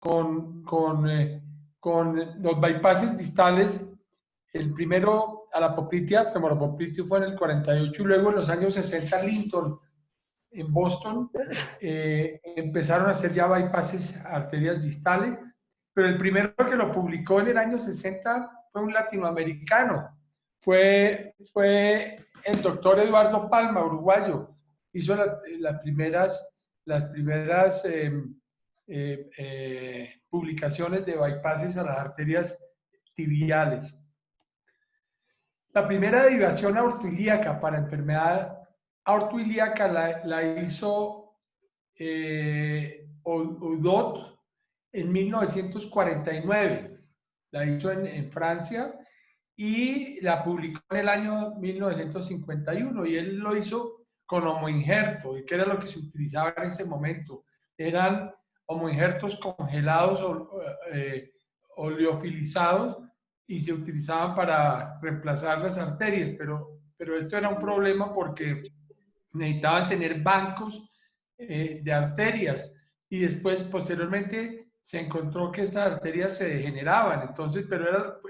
con los bypasses distales. El primero a la poplitea, femoral-popliteo, fue en el 48 y luego en los años 60 Linton en Boston empezaron a hacer ya bypasses a arterias distales, pero el primero que lo publicó en el año 60 fue un latinoamericano, fue el doctor Eduardo Palma, uruguayo. Hizo las primeras publicaciones de bypasses a las arterias tibiales. La primera derivación aortoilíaca para enfermedad aortoilíaca la hizo Oudot en 1949. La hizo en Francia y la publicó en el año 1951 y él lo hizo con homoinjerto, que era lo que se utilizaba en ese momento. Eran homoinjertos congelados o oleofilizados y se utilizaban para reemplazar las arterias, pero esto era un problema porque necesitaban tener bancos de arterias y después, posteriormente, se encontró que estas arterias se degeneraban. Entonces, pero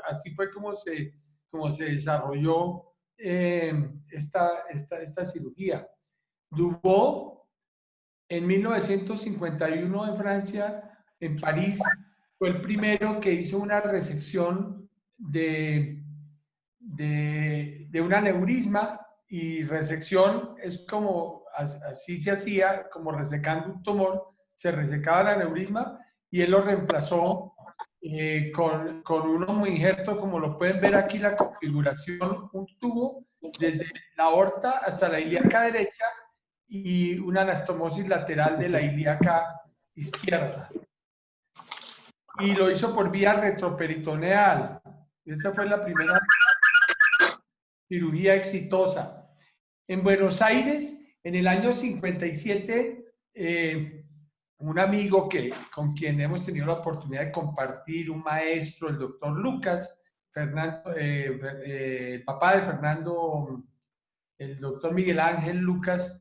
así fue como se desarrolló esta cirugía. Dubois, en 1951 en Francia, en París, fue el primero que hizo una resección de un aneurisma, y resección es como, así se hacía, como resecando un tumor, se resecaba el aneurisma y él lo reemplazó con un homoinjerto, como lo pueden ver aquí la configuración, un tubo desde la aorta hasta la ilíaca derecha y una anastomosis lateral de la ilíaca izquierda. Y lo hizo por vía retroperitoneal. Esa fue la primera cirugía exitosa. En Buenos Aires, en el año 57, un amigo con quien hemos tenido la oportunidad de compartir, un maestro, el doctor Lucas, el papá de Fernando, el doctor Miguel Ángel Lucas,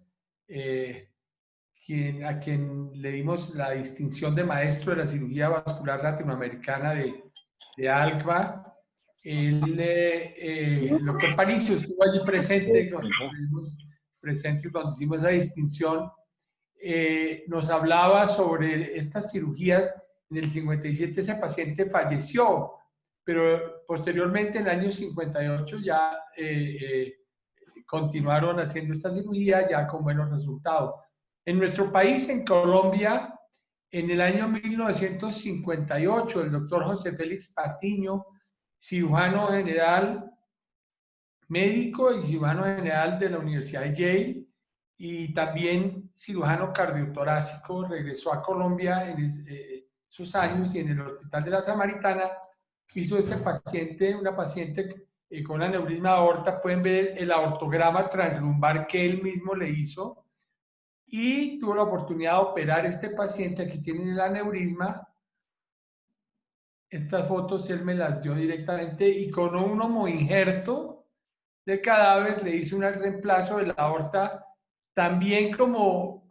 a quien le dimos la distinción de maestro de la cirugía vascular latinoamericana de ALCVA. El doctor Panicio estuvo allí presente cuando hicimos esa distinción. Nos hablaba sobre estas cirugías. En el 57 ese paciente falleció, pero posteriormente en el año 58 ya continuaron haciendo esta cirugía ya con buenos resultados. En nuestro país, en Colombia, en el año 1958, el doctor José Félix Patiño, cirujano general, médico y cirujano general de la Universidad de Yale, y también cirujano cardiotorácico, regresó a Colombia en esos años y en el Hospital de la Samaritana hizo una paciente con aneurisma de aorta. Pueden ver el aortograma translumbar que él mismo le hizo y tuvo la oportunidad de operar este paciente. Aquí tienen el aneurisma. Estas fotos él me las dio directamente y con un homoinjerto de cadáver le hizo un reemplazo de la aorta, también como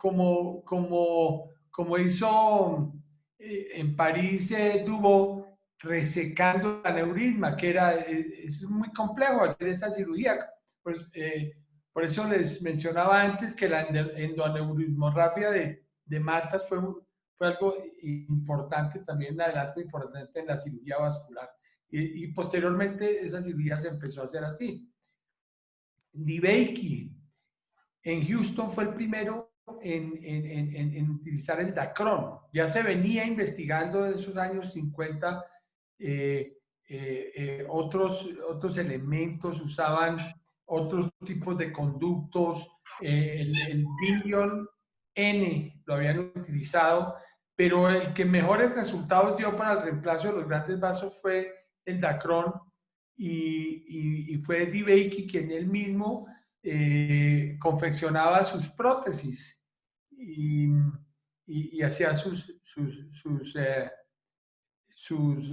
hizo en París Dubois, resecando el aneurisma, que es muy complejo hacer esa cirugía. Por eso les mencionaba antes que la endoaneurismografía de matas fue algo importante, también un adelanto importante en la cirugía vascular. Y posteriormente esa cirugía se empezó a hacer así. DeBakey en Houston fue el primero en utilizar el Dacron. Ya se venía investigando en esos años 50 otros elementos, usaban otros tipos de conductos, el Billion N lo habían utilizado, pero el que mejores resultados dio para el reemplazo de los grandes vasos fue el Dacron, y fue DeBakey quien él mismo confeccionaba sus prótesis y hacía sus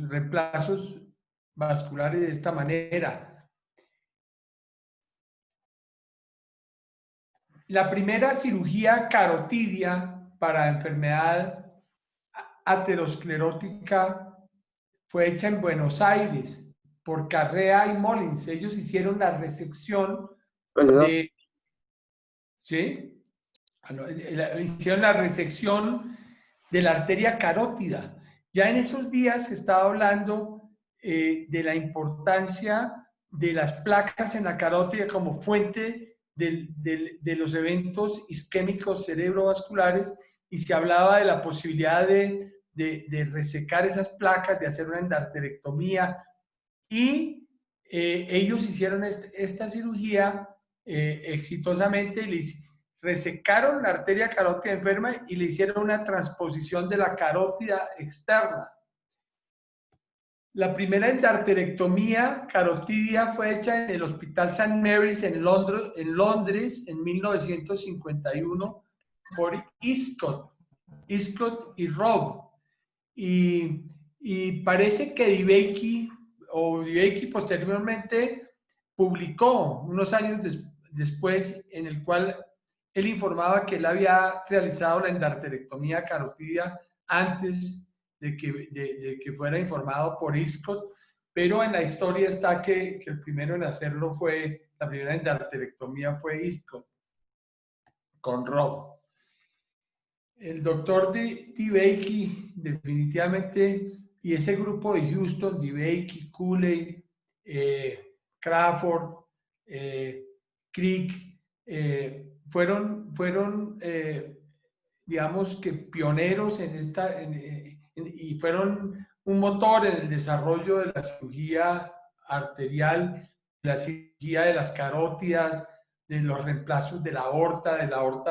reemplazos vasculares de esta manera. La primera cirugía carotidia para enfermedad aterosclerótica fue hecha en Buenos Aires por Carrea y Molins. Ellos hicieron la resección de, ¿sí? Hicieron la resección de la arteria carótida. Ya en esos días se estaba hablando de la importancia de las placas en la carótida como fuente de los eventos isquémicos cerebrovasculares, y se hablaba de la posibilidad de resecar esas placas, de hacer una endarterectomía, y ellos hicieron esta cirugía exitosamente, y les resecaron la arteria carótida enferma y le hicieron una transposición de la carótida externa. La primera endarterectomía carotidia fue hecha en el Hospital St. Mary's en Londres en 1951 por Iscott y Robb. Y parece que DeBakey posteriormente publicó unos años después, en el cual él informaba que él había realizado la endarterectomía carotidia antes de que fuera informado por Iscott, pero en la historia está que el primero en hacerlo la primera endarterectomía fue Iscott, con Robb. El doctor DeBakey definitivamente, y ese grupo de Houston, DeBakey, Cooley, Crawford, Crick, fueron digamos que pioneros y fueron un motor en el desarrollo de la cirugía arterial, la cirugía de las carótidas, de los reemplazos de la aorta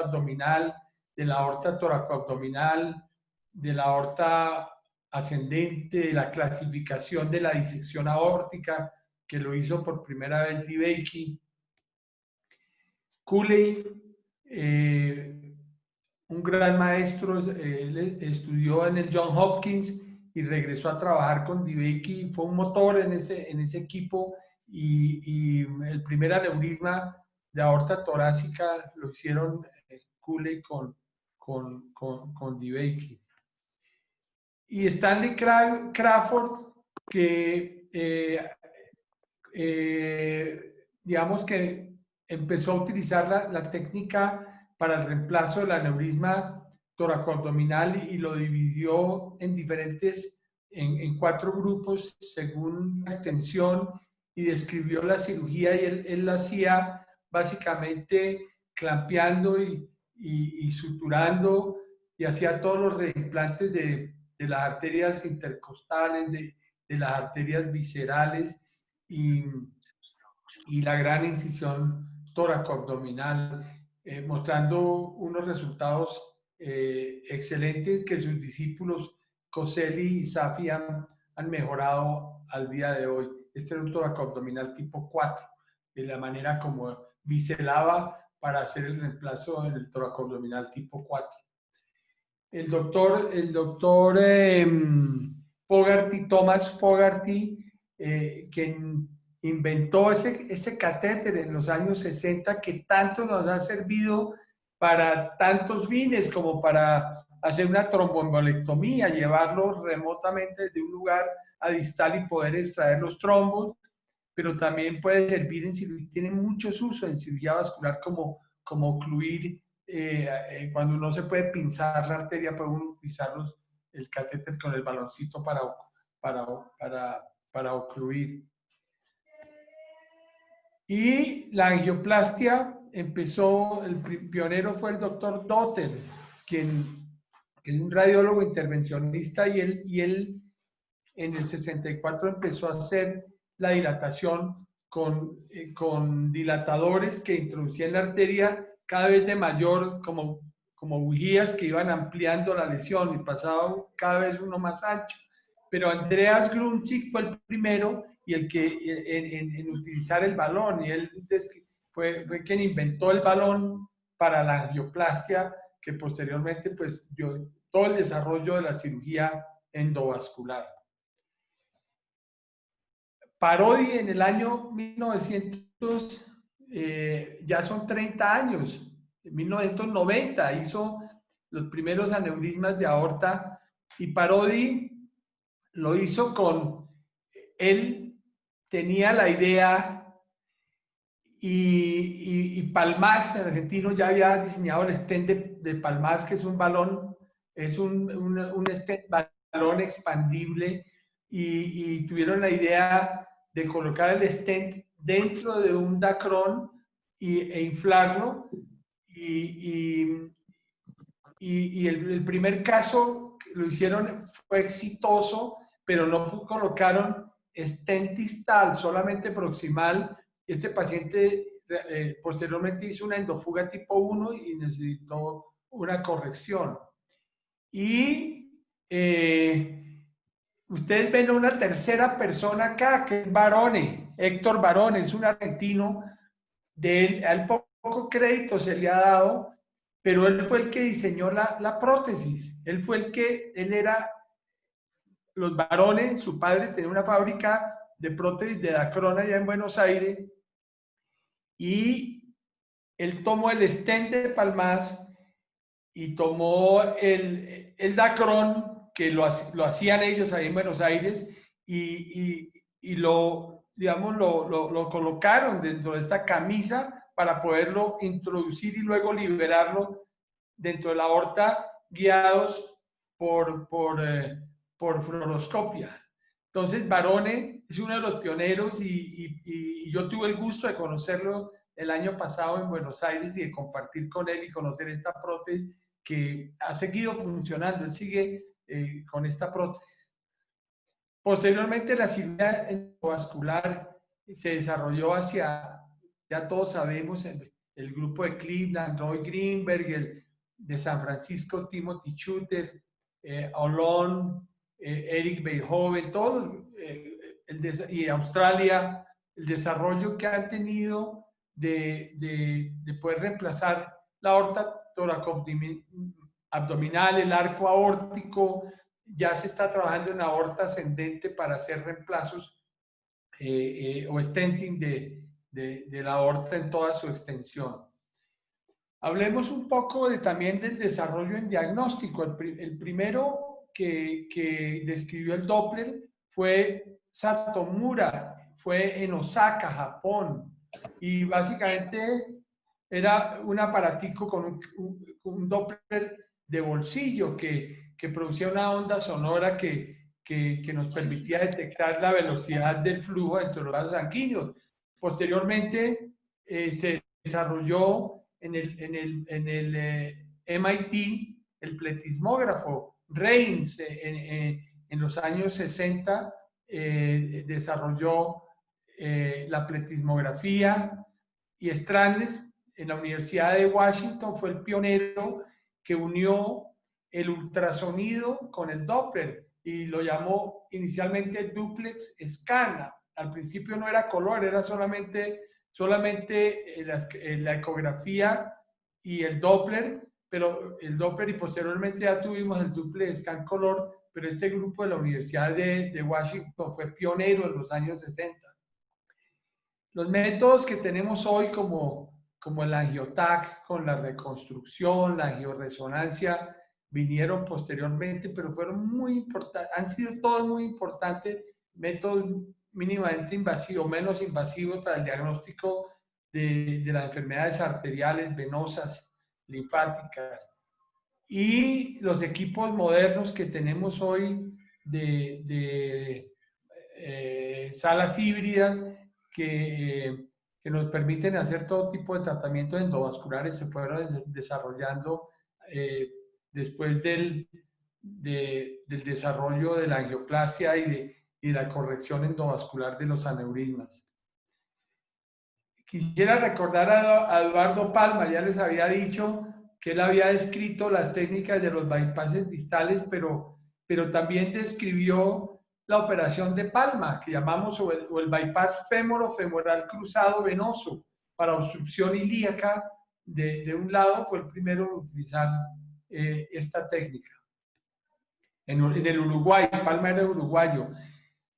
abdominal, de la aorta toracoabdominal, de la aorta ascendente, de la clasificación de la disección aórtica, que lo hizo por primera vez DeBakey. Cooley, un gran maestro, él estudió en el Johns Hopkins y regresó a trabajar con DeBakey, fue un motor en ese equipo, y el primer aneurisma de aorta torácica lo hicieron Cooley con DeBakey. Y Stanley Crawford, que digamos que empezó a utilizar la técnica para el reemplazo del aneurisma toracoabdominal, y lo dividió en 4 grupos según la extensión, y describió la cirugía, y él la hacía básicamente clampeando y suturando, y hacía todos los reimplantes de las arterias intercostales, de las arterias viscerales, y la gran incisión toracoabdominal, mostrando unos resultados excelentes que sus discípulos Coselli y Safi han mejorado al día de hoy. Este era un toracoabdominal tipo 4, de la manera como biselaba para hacer el reemplazo en el toracoabdominal tipo 4. El doctor Fogarty, Thomas Fogarty, quien inventó ese catéter en los años 60, que tanto nos ha servido para tantos fines, como para hacer una tromboembolectomía, llevarlo remotamente de un lugar a distal y poder extraer los trombos, pero también puede servir en cirugía, tiene muchos usos en cirugía vascular, como ocluir, cuando no se puede pinzar la arteria, puede uno utilizar el catéter con el baloncito para ocluir. Y la angioplastia empezó, el pionero fue el doctor Dotter, quien es un radiólogo intervencionista, y él en el 64 empezó a hacer la dilatación con dilatadores que introducían la arteria cada vez de mayor, como bujías que iban ampliando la lesión, y pasaba cada vez uno más ancho. Pero Andreas Grunzig fue el primero y el que en utilizar el balón, y él fue quien inventó el balón para la angioplastia, que posteriormente pues dio todo el desarrollo de la cirugía endovascular. Parodi en el año 1900, ya son 30 años, en 1990 hizo los primeros aneurismas de aorta Y Parodi lo hizo él tenía la idea y Palmaz, el argentino, ya había diseñado el stent de Palmaz, que es un balón, es un stent, balón expandible, y tuvieron la idea de colocar el stent dentro de un Dacron e inflarlo. Y el primer caso que lo hicieron fue exitoso, pero no colocaron stent distal, solamente proximal. Este paciente posteriormente hizo una endofuga tipo 1 y necesitó una corrección. Y ustedes ven una tercera persona acá, que es Barone, Héctor Barone, es un argentino. De él, al poco crédito se le ha dado, pero él fue el que diseñó la prótesis. Él era, los Barone, su padre tenía una fábrica de prótesis de Dacron allá en Buenos Aires, y él tomó el stent de Palmaz y tomó el Dacron, que lo hacían ellos ahí en Buenos Aires, y digamos, lo colocaron dentro de esta camisa para poderlo introducir y luego liberarlo dentro de la aorta, guiados por fluoroscopia. Entonces, Barone es uno de los pioneros, y yo tuve el gusto de conocerlo el año pasado en Buenos Aires y de compartir con él y conocer esta prótesis que ha seguido funcionando. Él sigue con esta prótesis. Posteriormente, la cirugía endovascular se desarrolló hacia, ya todos sabemos, el grupo de Cleveland, Roy Greenberg, el de San Francisco, Timothy Shooter, Olón, Eric Beethoven, todos, y Australia, el desarrollo que han tenido de poder reemplazar la aorta toracoabdominal, el arco aórtico. Ya se está trabajando en aorta ascendente para hacer reemplazos o stenting de la aorta en toda su extensión. Hablemos un poco también del desarrollo en diagnóstico. El primero que describió el Doppler fue Satomura, fue en Osaka, Japón, y básicamente era un aparatico con un Doppler de bolsillo que producía una onda sonora que nos permitía detectar la velocidad del flujo dentro de los vasos sanguíneos. Posteriormente se desarrolló en el MIT el pletismógrafo. Reins en los años 60 desarrolló la pletismografía, y Strandes en la Universidad de Washington fue el pionero que unió el ultrasonido con el Doppler y lo llamó inicialmente duplex scan. Al principio no era color, era solamente la ecografía y el Doppler, y posteriormente ya tuvimos el duplex scan color, pero este grupo de la Universidad de Washington fue pionero en los años 60. Los métodos que tenemos hoy como el angioTAC con la reconstrucción, la angioresonancia, vinieron posteriormente, pero fueron muy importantes, han sido todos muy importantes, métodos mínimamente invasivos, menos invasivos para el diagnóstico de las enfermedades arteriales, venosas, linfáticas. Y los equipos modernos que tenemos hoy de salas híbridas que nos permiten hacer todo tipo de tratamientos endovasculares se fueron desarrollando después del desarrollo de la angioplastia y la corrección endovascular de los aneurismas. Quisiera recordar a Eduardo Palma, ya les había dicho que él había descrito las técnicas de los bypasses distales, pero también describió la operación de Palma, que llamamos o el bypass fémoro-femoral cruzado venoso para obstrucción ilíaca de un lado. Fue el primero en utilizar esta técnica. En el Uruguay, Palma era uruguayo.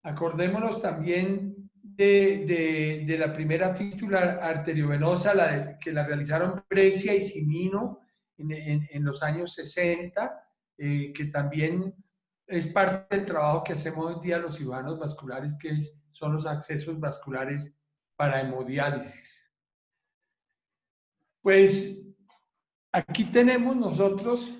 Acordémonos también de la primera fístula arteriovenosa, que la realizaron Brescia y Cimino en los años 60, que también es parte del trabajo que hacemos hoy en día los cirujanos vasculares, que son los accesos vasculares para hemodiálisis. Pues aquí tenemos nosotros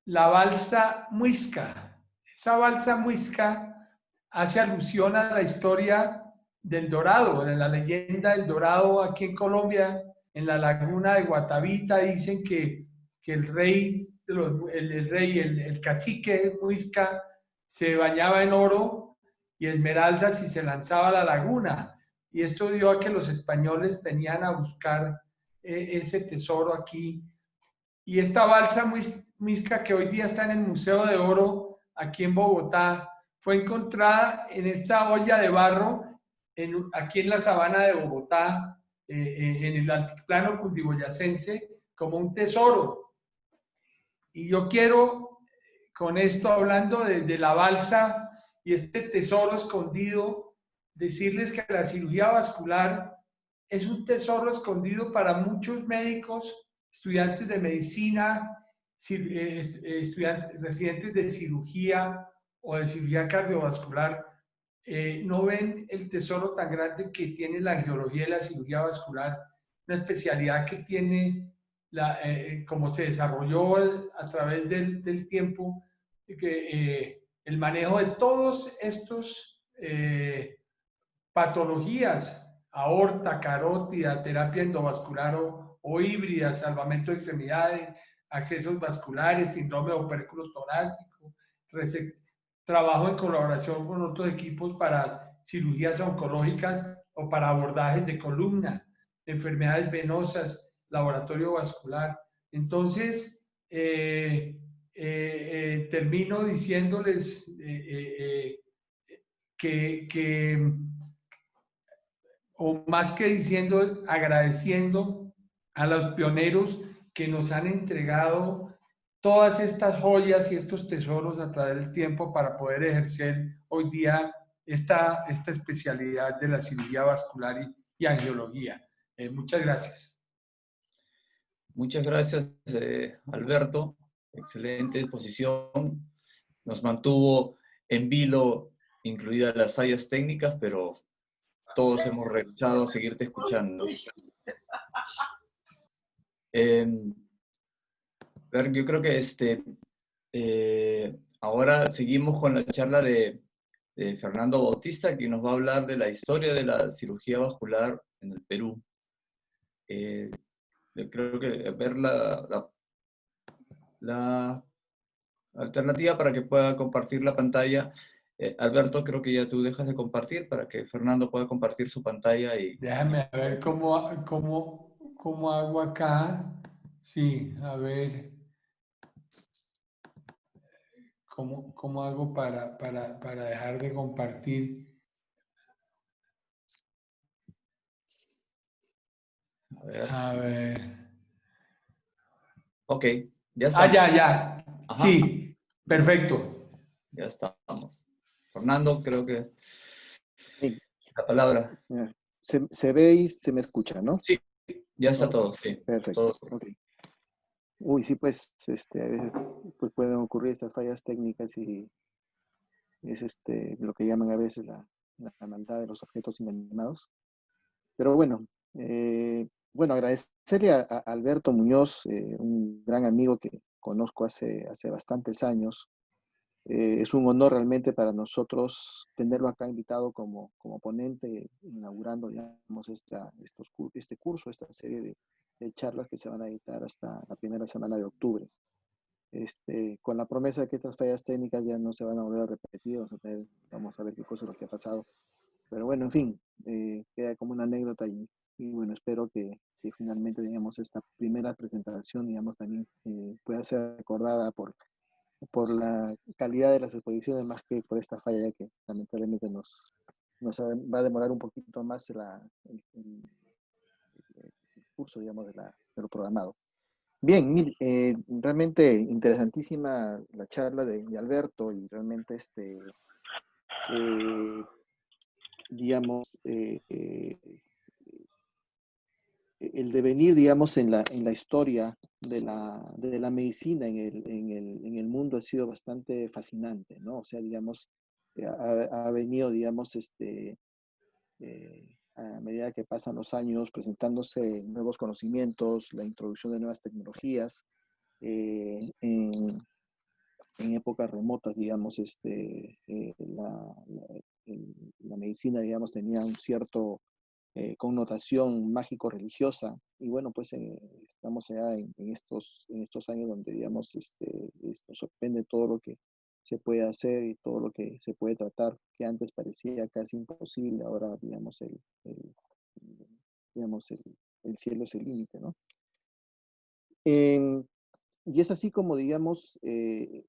la balsa Muisca. Esa balsa Muisca hace alusión a la historia del Dorado, de la leyenda del Dorado aquí en Colombia, en la laguna de Guatavita, dicen que el rey, el cacique Muisca se bañaba en oro y esmeraldas y se lanzaba a la laguna. Y esto dio a que los españoles venían a buscar ese tesoro aquí. Y esta balsa Muisca, que hoy día está en el Museo de Oro, aquí en Bogotá, fue encontrada en esta olla de barro, aquí en la sabana de Bogotá, en el altiplano cundiboyacense, como un tesoro. Y yo quiero, con esto, hablando de la balsa y este tesoro escondido, decirles que la cirugía vascular es un tesoro escondido para muchos médicos, estudiantes de medicina, estudiantes, residentes de cirugía o de cirugía cardiovascular. No ven el tesoro tan grande que tiene la angiología y la cirugía vascular, una especialidad que tiene como se desarrolló a través del tiempo, el manejo de todos estos patologías, aorta, carótida, terapia endovascular o híbrida, salvamento de extremidades, accesos vasculares, síndrome de opérculo torácico, trabajo en colaboración con otros equipos para cirugías oncológicas o para abordajes de columna, enfermedades venosas, laboratorio vascular. Entonces, termino diciéndoles que, o más que diciendo, agradeciendo a los pioneros que nos han entregado todas estas joyas y estos tesoros a través del tiempo para poder ejercer hoy día esta especialidad de la cirugía vascular y angiología. Muchas gracias. Muchas gracias, Alberto. Excelente exposición. Nos mantuvo en vilo, incluidas las fallas técnicas, pero todos hemos regresado a seguirte escuchando. Yo creo que ahora seguimos con la charla de Fernando Bautista, que nos va a hablar de la historia de la cirugía vascular en el Perú. Yo creo que ver la alternativa para que pueda compartir la pantalla. Alberto, creo que ya tú dejas de compartir para que Fernando pueda compartir su pantalla. Déjame ver cómo hago acá. Sí, a ver. ¿Cómo hago para dejar de compartir? A ver. Ok, ya Ah, estamos. ya. Ajá, Sí, perfecto. ya estamos. Fernando, creo que Sí. la palabra. Se ve y se me escucha, ¿no? Sí. Ya está Ok, todo, sí. perfecto. Todo. Ok. Uy, sí, pues, a veces pues pueden ocurrir estas fallas técnicas y es lo que llaman a veces la maldad de los objetos inanimados. Pero bueno, agradecerle a Alberto Muñoz, un gran amigo que conozco hace bastantes años. Es un honor realmente para nosotros tenerlo acá invitado como ponente, inaugurando, digamos, este curso, esta serie de charlas que se van a editar hasta la primera semana de octubre. Con la promesa de que estas fallas técnicas ya no se van a volver a repetir, vamos a ver qué cosa es lo que ha pasado. Pero bueno, en fin, queda como una anécdota y bueno, espero que finalmente, digamos, esta primera presentación, digamos, también pueda ser recordada por la calidad de las exposiciones más que por esta falla, ya que lamentablemente nos va a demorar un poquito más el curso, digamos, de lo programado. Bien, realmente interesantísima la charla de Alberto y realmente digamos, el devenir, digamos, en la historia de la medicina en el mundo ha sido bastante fascinante, ¿no? O sea, digamos, ha venido, digamos, a medida que pasan los años, presentándose nuevos conocimientos, la introducción de nuevas tecnologías, eh, en, en épocas remotas, digamos, la medicina, digamos, tenía un cierto connotación mágico-religiosa. Y bueno, pues estamos ya en estos años donde, digamos, nos sorprende todo lo que se puede hacer y todo lo que se puede tratar, que antes parecía casi imposible, ahora, digamos, digamos, el cielo es el límite, ¿no? Em, y es así como, digamos,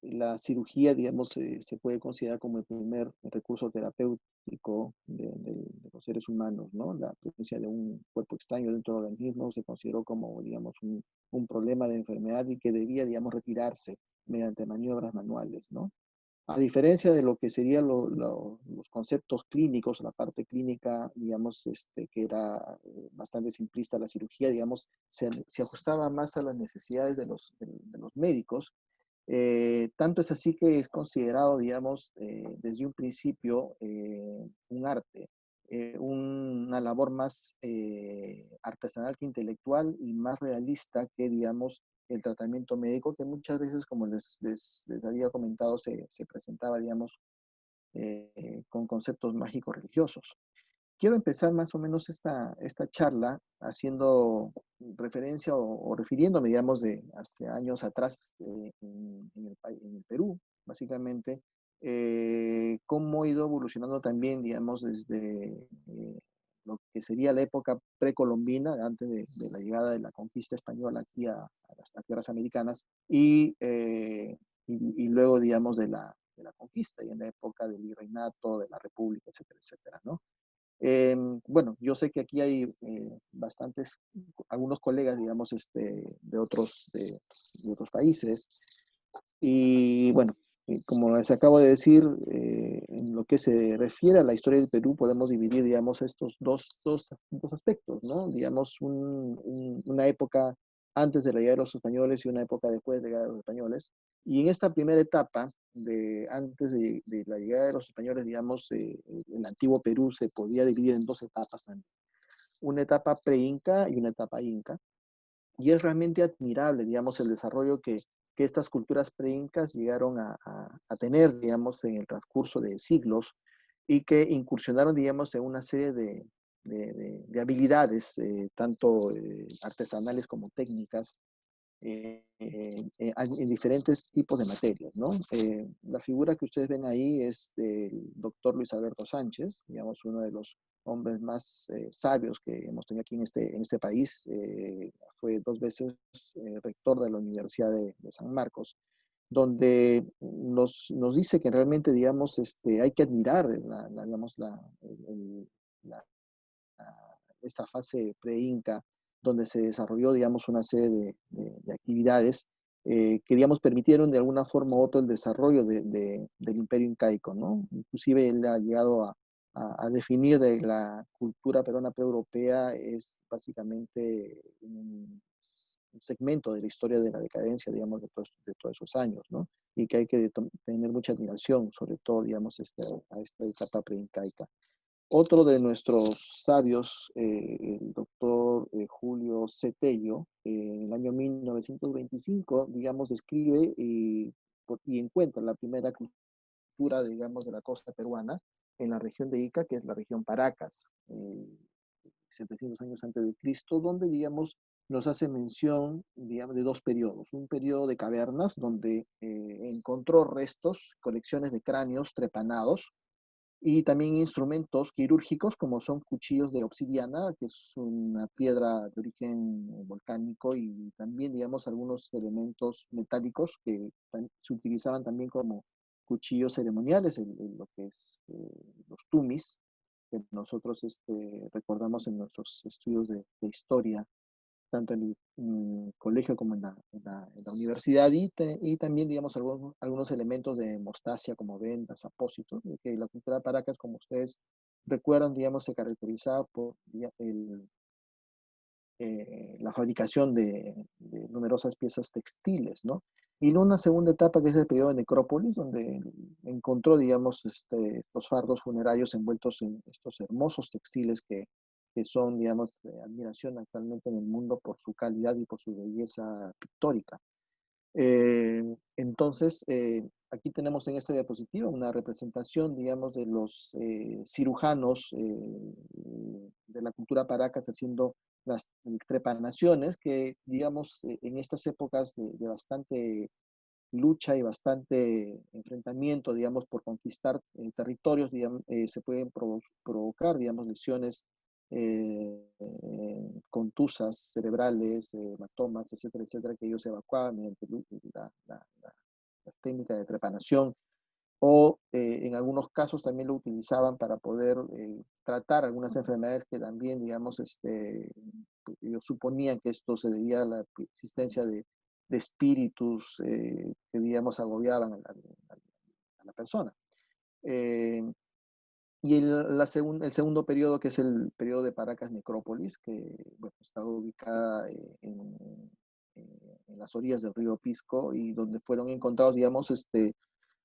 la cirugía, digamos, se puede considerar como el primer recurso terapéutico de los seres humanos, ¿no? La presencia de un cuerpo extraño dentro del organismo se consideró como, digamos, un problema de enfermedad y que debía, digamos, retirarse mediante maniobras manuales, ¿no? A diferencia de lo que serían los conceptos clínicos, la parte clínica, digamos, que era bastante simplista, la cirugía, digamos, se ajustaba más a las necesidades de los médicos. Tanto es así que es considerado, digamos, desde un principio un arte, una labor más artesanal que intelectual y más realista que, digamos, el tratamiento médico, que muchas veces, como les había comentado, se presentaba, digamos, con conceptos mágicos religiosos. Quiero empezar más o menos esta charla haciendo referencia o refiriéndome, digamos, de hace años atrás en el Perú, básicamente, cómo ha ido evolucionando también, digamos, desde lo que sería la época precolombina, antes de la llegada de la conquista española aquí a las tierras americanas, y luego, digamos, de la conquista, y en la época del virreinato, de la república, etcétera, etcétera, ¿no? Bueno, yo sé que aquí hay algunos colegas, digamos, de otros países. Y bueno, como les acabo de decir, en lo que se refiere a la historia del Perú, podemos dividir, digamos, estos dos aspectos, ¿no? Digamos, una época antes de la llegada de los españoles y una época después de la llegada de los españoles. Y en esta primera etapa, antes de la llegada de los españoles, digamos, el antiguo Perú se podía dividir en dos etapas también. Una etapa pre-inca y una etapa inca. Y es realmente admirable, digamos, el desarrollo que estas culturas pre-incas llegaron a tener, digamos, en el transcurso de siglos y que incursionaron, digamos, en una serie de habilidades, tanto artesanales como técnicas, en diferentes tipos de materias, ¿no? La figura que ustedes ven ahí es del doctor Luis Alberto Sánchez, digamos, uno de los hombres más sabios que hemos tenido aquí en este país. Fue dos veces rector de la Universidad de San Marcos, donde nos dice que realmente, digamos, hay que admirar digamos, la, esta fase pre-inca, donde se desarrolló, digamos, una serie de actividades que, digamos, permitieron de alguna forma u otra el desarrollo del imperio incaico, ¿no? Inclusive él ha llegado a definir de la cultura peruana pre-europea es básicamente un segmento de la historia de la decadencia, digamos, de todos esos años, ¿no? Y que hay que tener mucha admiración, sobre todo, digamos, a esta etapa pre-incaica. Otro de nuestros sabios, el doctor Julio Cetello, en el año 1925, digamos, describe y encuentra la primera cultura, digamos, de la costa peruana en la región de Ica, que es la región Paracas, 700 años antes de Cristo, donde, digamos, nos hace mención, digamos, de dos periodos. Un periodo de cavernas, donde encontró restos, colecciones de cráneos trepanados, y también instrumentos quirúrgicos como son cuchillos de obsidiana, que es una piedra de origen volcánico, y también, digamos, algunos elementos metálicos que se utilizaban también como cuchillos ceremoniales, lo que es los tumis, que nosotros recordamos en nuestros estudios de historia, tanto en el colegio como en la universidad, y también, digamos, algunos elementos de mostacia como vendas, apósitos, que la cultura de Paracas, como ustedes recuerdan, digamos, se caracterizaba por la fabricación de numerosas piezas textiles, ¿no? Y una segunda etapa que es el periodo de necrópolis, donde encontró, digamos, los fardos funerarios envueltos en estos hermosos textiles que son, digamos, de admiración actualmente en el mundo por su calidad y por su belleza pictórica. Entonces, aquí tenemos en esta diapositiva una representación, digamos, de los cirujanos de la cultura Paracas haciendo las trepanaciones que, digamos, en estas épocas de bastante lucha y bastante enfrentamiento, digamos, por conquistar territorios, digamos, se pueden provocar, digamos, lesiones contusas cerebrales, hematomas, etcétera, etcétera, que ellos evacuaban mediante las técnicas de trepanación o en algunos casos también lo utilizaban para poder tratar algunas enfermedades que también, digamos, ellos suponían que esto se debía a la existencia de espíritus que, digamos, agobiaban a la persona. Y el segundo periodo, que es el periodo de Paracas Necrópolis, que bueno, está ubicada en las orillas del río Pisco y donde fueron encontrados, digamos,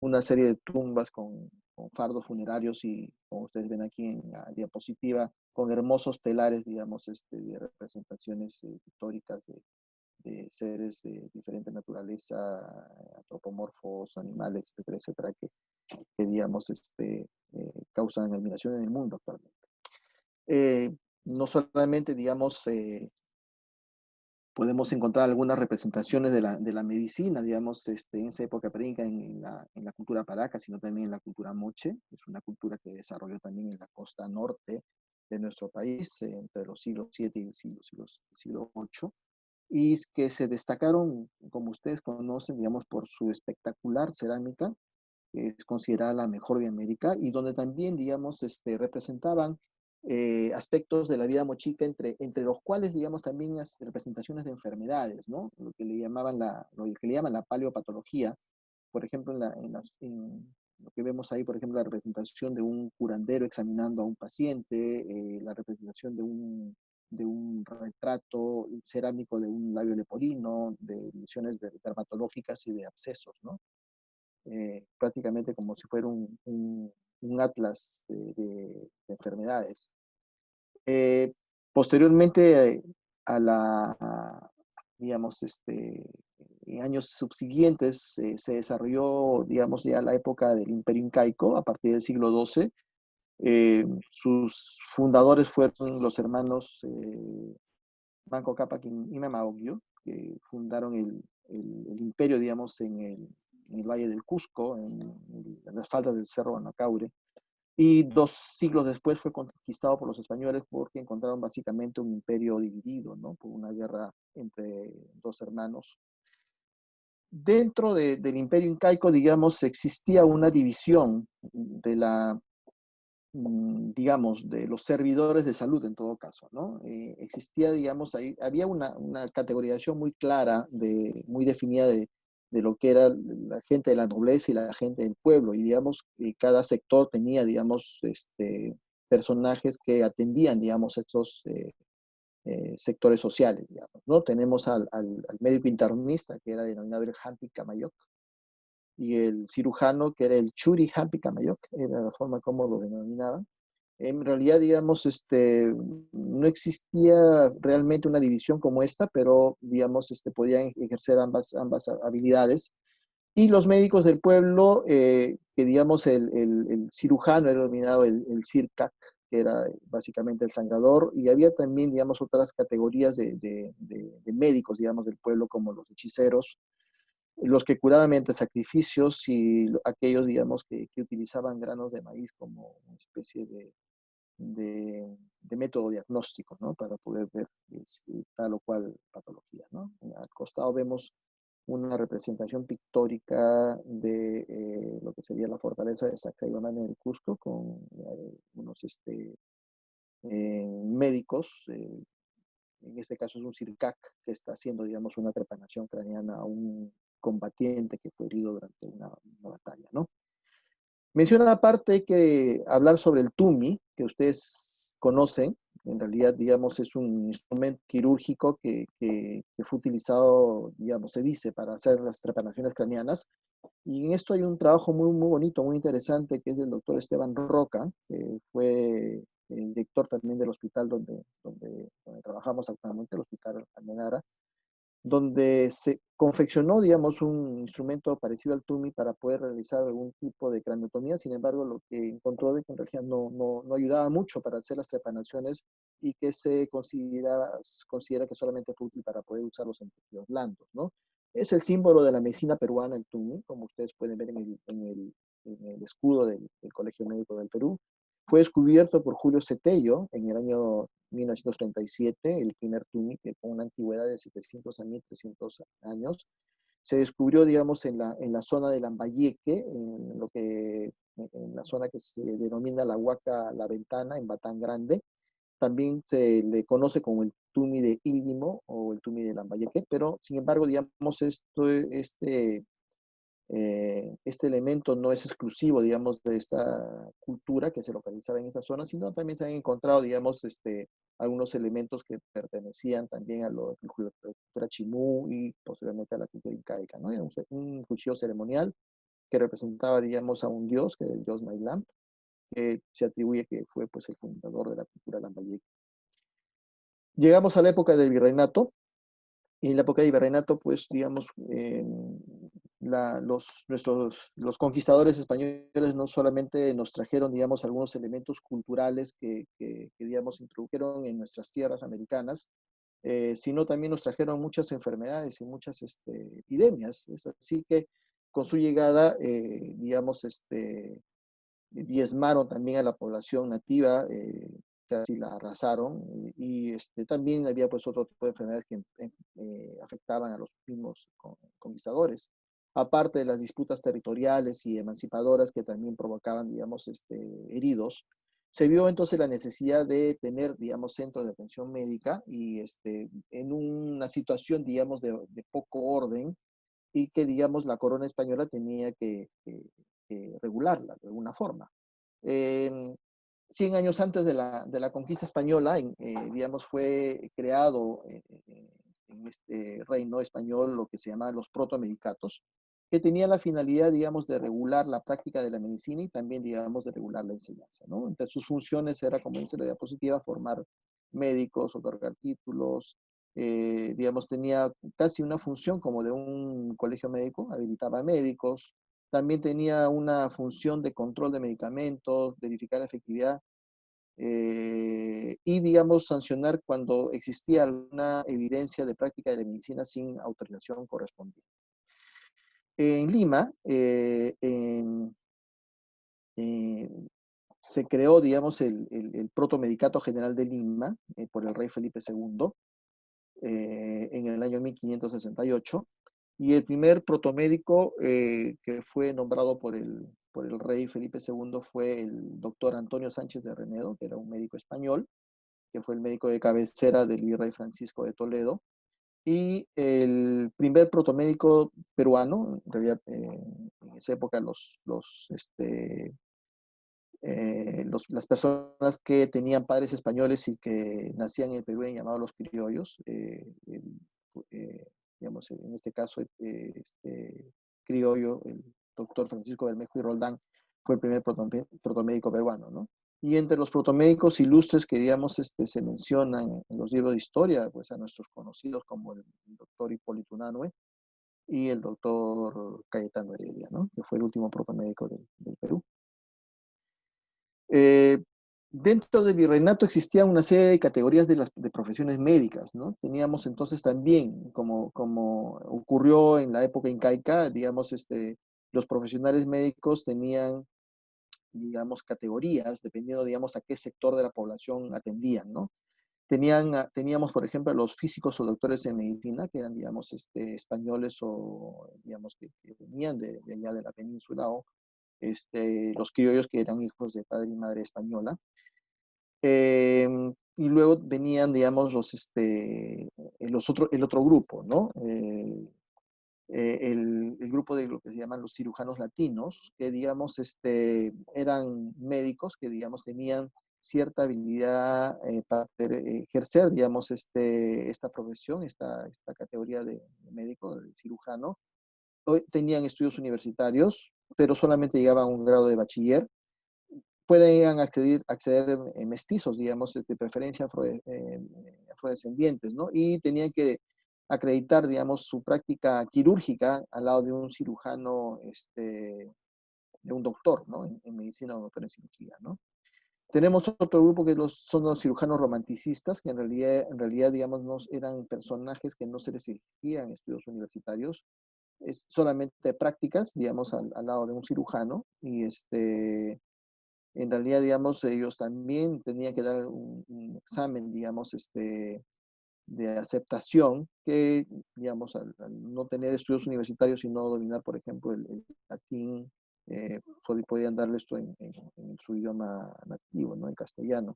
una serie de tumbas con fardos funerarios y, como ustedes ven aquí en la diapositiva, con hermosos telares, digamos, de representaciones pictóricas de seres de diferente naturaleza, antropomorfos, animales, etcétera, etcétera, que digamos, causan admiración en el mundo actualmente. No solamente, digamos, podemos encontrar algunas representaciones de la medicina, digamos, en esa época preinca en la cultura Paraca, sino también en la cultura moche, que es una cultura que desarrolló también en la costa norte de nuestro país, entre los siglos VII y siglo VIII, y que se destacaron, como ustedes conocen, digamos, por su espectacular cerámica, que es considerada la mejor de América, y donde también, digamos, representaban aspectos de la vida mochica, entre los cuales, digamos, también las representaciones de enfermedades, ¿no? Lo que le llaman la paleopatología. Por ejemplo, en lo que vemos ahí, por ejemplo, la representación de un curandero examinando a un paciente, la representación de un retrato cerámico de un labio leporino, de lesiones dermatológicas y de abscesos, ¿no? Prácticamente como si fuera un atlas de enfermedades. Posteriormente digamos, en años subsiguientes se desarrolló, digamos, ya la época del Imperio Incaico, a partir del siglo XII. Sus fundadores fueron los hermanos Manco Cápac y Mama Ocllo, que fundaron el imperio, digamos, en el Valle del Cusco, en las faldas del Cerro Anacaure. Y 2 siglos después fue conquistado por los españoles porque encontraron básicamente un imperio dividido, ¿no? Por una guerra entre dos hermanos. Dentro del imperio incaico, digamos, existía una división digamos, de los servidores de salud en todo caso, ¿no? Existía, digamos, ahí, había una categorización muy clara, muy definida de lo que era la gente de la nobleza y la gente del pueblo, y digamos, cada sector tenía, digamos, personajes que atendían, digamos, estos sectores sociales, digamos, ¿no? Tenemos al médico internista, que era denominado el Hampi Camayoc, y el cirujano, que era el Churi Hampi Camayoc, era la forma como lo denominaban. En realidad, digamos, no existía realmente una división como esta, pero, digamos, podían ejercer ambas habilidades. Y los médicos del pueblo, que digamos, el cirujano era denominado el CIRCAC, que era básicamente el sangrador, y había también, digamos, otras categorías de médicos, digamos, del pueblo, como los hechiceros, los que curaban mediante sacrificios y aquellos, digamos, que utilizaban granos de maíz como una especie de método diagnóstico, ¿no? Para poder ver tal o cual patología, ¿no? Al costado vemos una representación pictórica de lo que sería la fortaleza de Sacsahuamán en el Cusco, con unos médicos, en este caso es un CIRCAC que está haciendo, digamos, una trepanación craneana a un combatiente que fue herido durante una batalla, ¿no? Menciona aparte que hablar sobre el Tumi, que ustedes conocen, En realidad, digamos, es un instrumento quirúrgico que fue utilizado, digamos, se dice, para hacer las trepanaciones craneanas. Y en esto hay un trabajo muy bonito, muy interesante, que es del doctor Esteban Roca, que fue el director también del hospital donde trabajamos actualmente, el Hospital Almenara, donde se confeccionó, digamos, un instrumento parecido al TUMI para poder realizar algún tipo de craniotomía. Sin embargo, lo que encontró de que en realidad no ayudaba mucho para hacer las trepanaciones y que se considera que solamente fue útil para poder usarlos en tejidos blandos, ¿no? Es el símbolo de la medicina peruana, el TUMI, como ustedes pueden ver en el escudo del Colegio Médico del Perú. Fue descubierto por Julio Cetello en el año 1937, el primer TUMI, que con una antigüedad de 700 a 1300 años. Se descubrió, digamos, en la zona de Lambayeque, en la zona que se denomina la Huaca La Ventana, en Batán Grande. También se le conoce como el Tumi de Ílimo o el Tumi de Lambayeque, pero sin embargo, digamos, este elemento no es exclusivo, digamos, de esta cultura que se localizaba en esta zona, sino también se han encontrado, digamos, algunos elementos que pertenecían también a la cultura chimú y posiblemente a la cultura incaica, ¿no? Era un cuchillo ceremonial que representaba, digamos, a un dios, que era el dios Nailam, que se atribuye que fue, pues, el fundador de la cultura lambayeque. Llegamos a la época del virreinato, y en la época del virreinato, pues, digamos, los conquistadores españoles no solamente nos trajeron, digamos, algunos elementos culturales digamos, introdujeron en nuestras tierras americanas, sino también nos trajeron muchas enfermedades y muchas epidemias. Es así que con su llegada, digamos, diezmaron también a la población nativa, casi la arrasaron, y también había pues otro tipo de enfermedades que afectaban a los mismos conquistadores, aparte de las disputas territoriales y emancipadoras que también provocaban, digamos, heridos. Se vio entonces la necesidad de tener, digamos, centros de atención médica y en una situación, digamos, de poco orden, y que, digamos, la corona española tenía que regularla de alguna forma. 100 años antes de la conquista española, digamos, fue creado en este reino español lo que se llama los protomedicatos, que tenían la finalidad, digamos, de regular la práctica de la medicina y también, digamos, de regular la enseñanza, ¿no? Entre sus funciones era, como dice la diapositiva, formar médicos, otorgar títulos, digamos, tenía casi una función como de un colegio médico, habilitaba médicos, también tenía una función de control de medicamentos, verificar la efectividad y, digamos, sancionar cuando existía alguna evidencia de práctica de la medicina sin autorización correspondiente. En Lima, se creó, digamos, el Protomedicato General de Lima por el rey Felipe II en el año 1568. Y el primer protomédico que fue nombrado por el rey Felipe II fue el doctor Antonio Sánchez de Renedo, que era un médico español, que fue el médico de cabecera del virrey Francisco de Toledo. Y el primer protomédico peruano, en realidad en esa época las personas que tenían padres españoles y que nacían en el Perú eran llamados los criollos, digamos, en este caso, criollo, el doctor Francisco Bermejo y Roldán, fue el primer protomédico peruano, ¿no? Y entre los protomédicos ilustres que, digamos, se mencionan en los libros de historia, pues a nuestros conocidos como el doctor Hipólito Unanue y el doctor Cayetano Heredia, ¿no? Que fue el último protomédico del Perú. Dentro del virreinato existía una serie de categorías de profesiones médicas, ¿no? Teníamos entonces también, como ocurrió en la época incaica, digamos, los profesionales médicos tenían, digamos, categorías, dependiendo, digamos, a qué sector de la población atendían, ¿no? Teníamos, por ejemplo, a los físicos o doctores en medicina, que eran, digamos, españoles o, digamos, que venían de allá de la península, o los criollos que eran hijos de padre y madre española. Y luego venían, digamos, el otro grupo, ¿no? El grupo de lo que se llaman los cirujanos latinos, que, digamos, eran médicos que, digamos, tenían cierta habilidad para poder ejercer, digamos, esta profesión, esta categoría de médico, de cirujano. Hoy tenían estudios universitarios, pero solamente llegaban a un grado de bachiller. Pueden acceder mestizos, digamos, de preferencia afrodescendientes, ¿no? Y tenían que acreditar, digamos, su práctica quirúrgica al lado de un cirujano, de un doctor, ¿no? En medicina o doctor en cirugía, ¿no? Tenemos otro grupo que son los cirujanos romanticistas, que en realidad, digamos, eran personajes que no se les exigían estudios universitarios, es solamente prácticas, digamos, al lado de un cirujano, y en realidad, digamos, ellos también tenían que dar un examen, digamos, de aceptación, que, digamos, al no tener estudios universitarios y no dominar, por ejemplo, el latín, podían darle esto en su idioma nativo, ¿no? En castellano.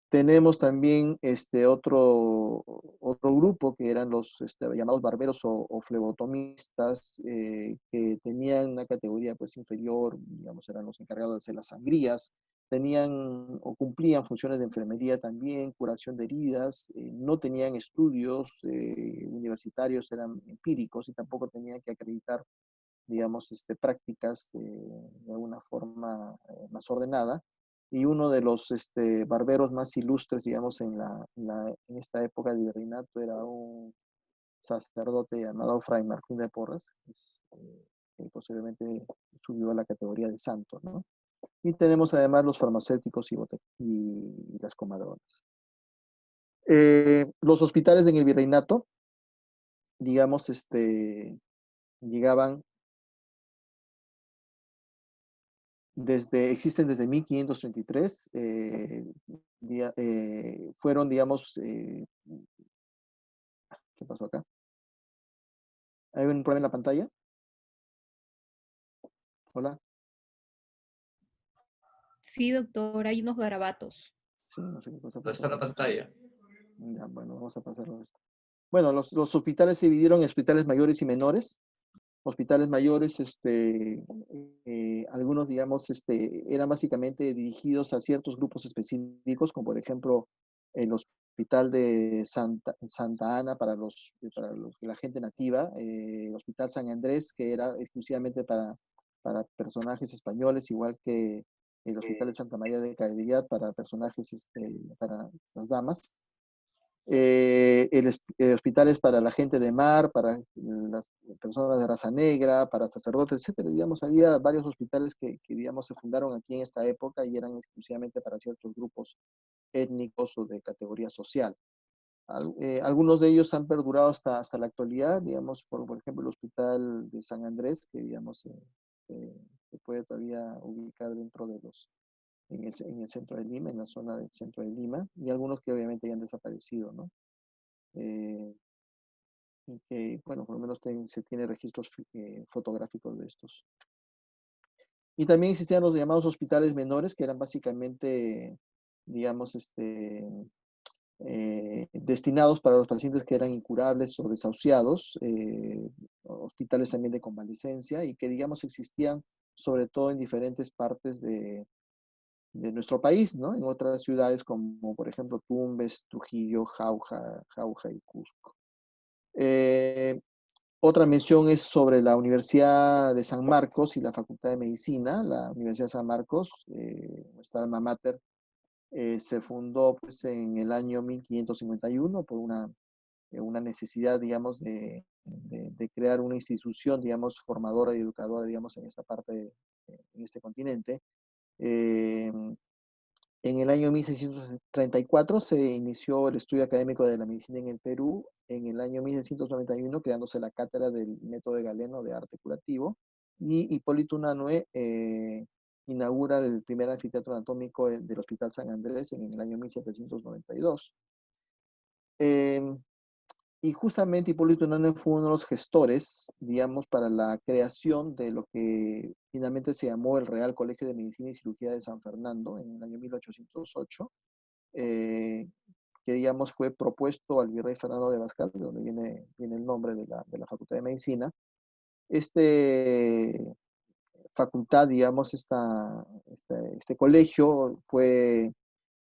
Tenemos también otro grupo que eran los llamados barberos o flebotomistas, que tenían una categoría pues inferior, digamos, eran los encargados de hacer las sangrías, tenían o cumplían funciones de enfermería también, curación de heridas, no tenían estudios universitarios, eran empíricos y tampoco tenían que acreditar, digamos, prácticas de alguna forma más ordenada. Y uno de los barberos más ilustres, digamos, en esta época de virreinato era un sacerdote llamado Fray Martín de Porres, que posiblemente subió a la categoría de santo, ¿no? Y tenemos además los farmacéuticos y las comadronas. Los hospitales en el virreinato, digamos, llegaban existen desde 1533, fueron, digamos, ¿qué pasó acá? ¿Hay un problema en la pantalla? Hola. Sí, doctor, hay unos garabatos. Sí, no sé qué cosa ¿Dónde está la pasó. pantalla? Ya, bueno, vamos a pasarlo esto. Bueno, los hospitales se dividieron en hospitales mayores y menores. Hospitales mayores, algunos, digamos, eran básicamente dirigidos a ciertos grupos específicos, como por ejemplo el Hospital de Santa Ana la gente nativa, el Hospital San Andrés, que era exclusivamente para personajes españoles, igual que el Hospital de Santa María de Caridad para personajes, para las damas. Hospitales para la gente de mar, para las personas de raza negra, para sacerdotes, etcétera. Digamos, había varios hospitales que, digamos, se fundaron aquí en esta época y eran exclusivamente para ciertos grupos étnicos o de categoría social. Algunos de ellos han perdurado hasta la actualidad, digamos, por ejemplo, el Hospital de San Andrés, que, digamos, se puede todavía ubicar dentro de en el centro de Lima, en la zona del centro de Lima, y algunos que obviamente ya han desaparecido, ¿no? Y que, bueno, por lo menos se tiene registros fotográficos de estos. Y también existían los llamados hospitales menores, que eran básicamente, digamos, destinados para los pacientes que eran incurables o desahuciados, hospitales también de convalecencia, y que, digamos, existían sobre todo en diferentes partes de nuestro país, ¿no? En otras ciudades como, por ejemplo, Tumbes, Trujillo, Jauja y Cusco. Otra mención es sobre la Universidad de San Marcos y la Facultad de Medicina. La Universidad de San Marcos, nuestra alma mater, se fundó pues, en el año 1551 por una necesidad, digamos, de crear una institución, digamos, formadora y educadora, digamos, en esta parte, en este continente. En el año 1634 se inició el estudio académico de la medicina en el Perú. En el año 1691, creándose la cátedra del método de Galeno de arte curativo. Y Hipólito Unanue inaugura el primer anfiteatro anatómico del Hospital San Andrés en el año 1792. Y justamente Hipólito Unanue fue uno de los gestores, digamos, para la creación de lo que finalmente se llamó el Real Colegio de Medicina y Cirugía de San Fernando en el año 1808, que, digamos, fue propuesto al virrey Fernando de Abascal, de donde viene el nombre de la Facultad de Medicina. Facultad, digamos, este colegio fue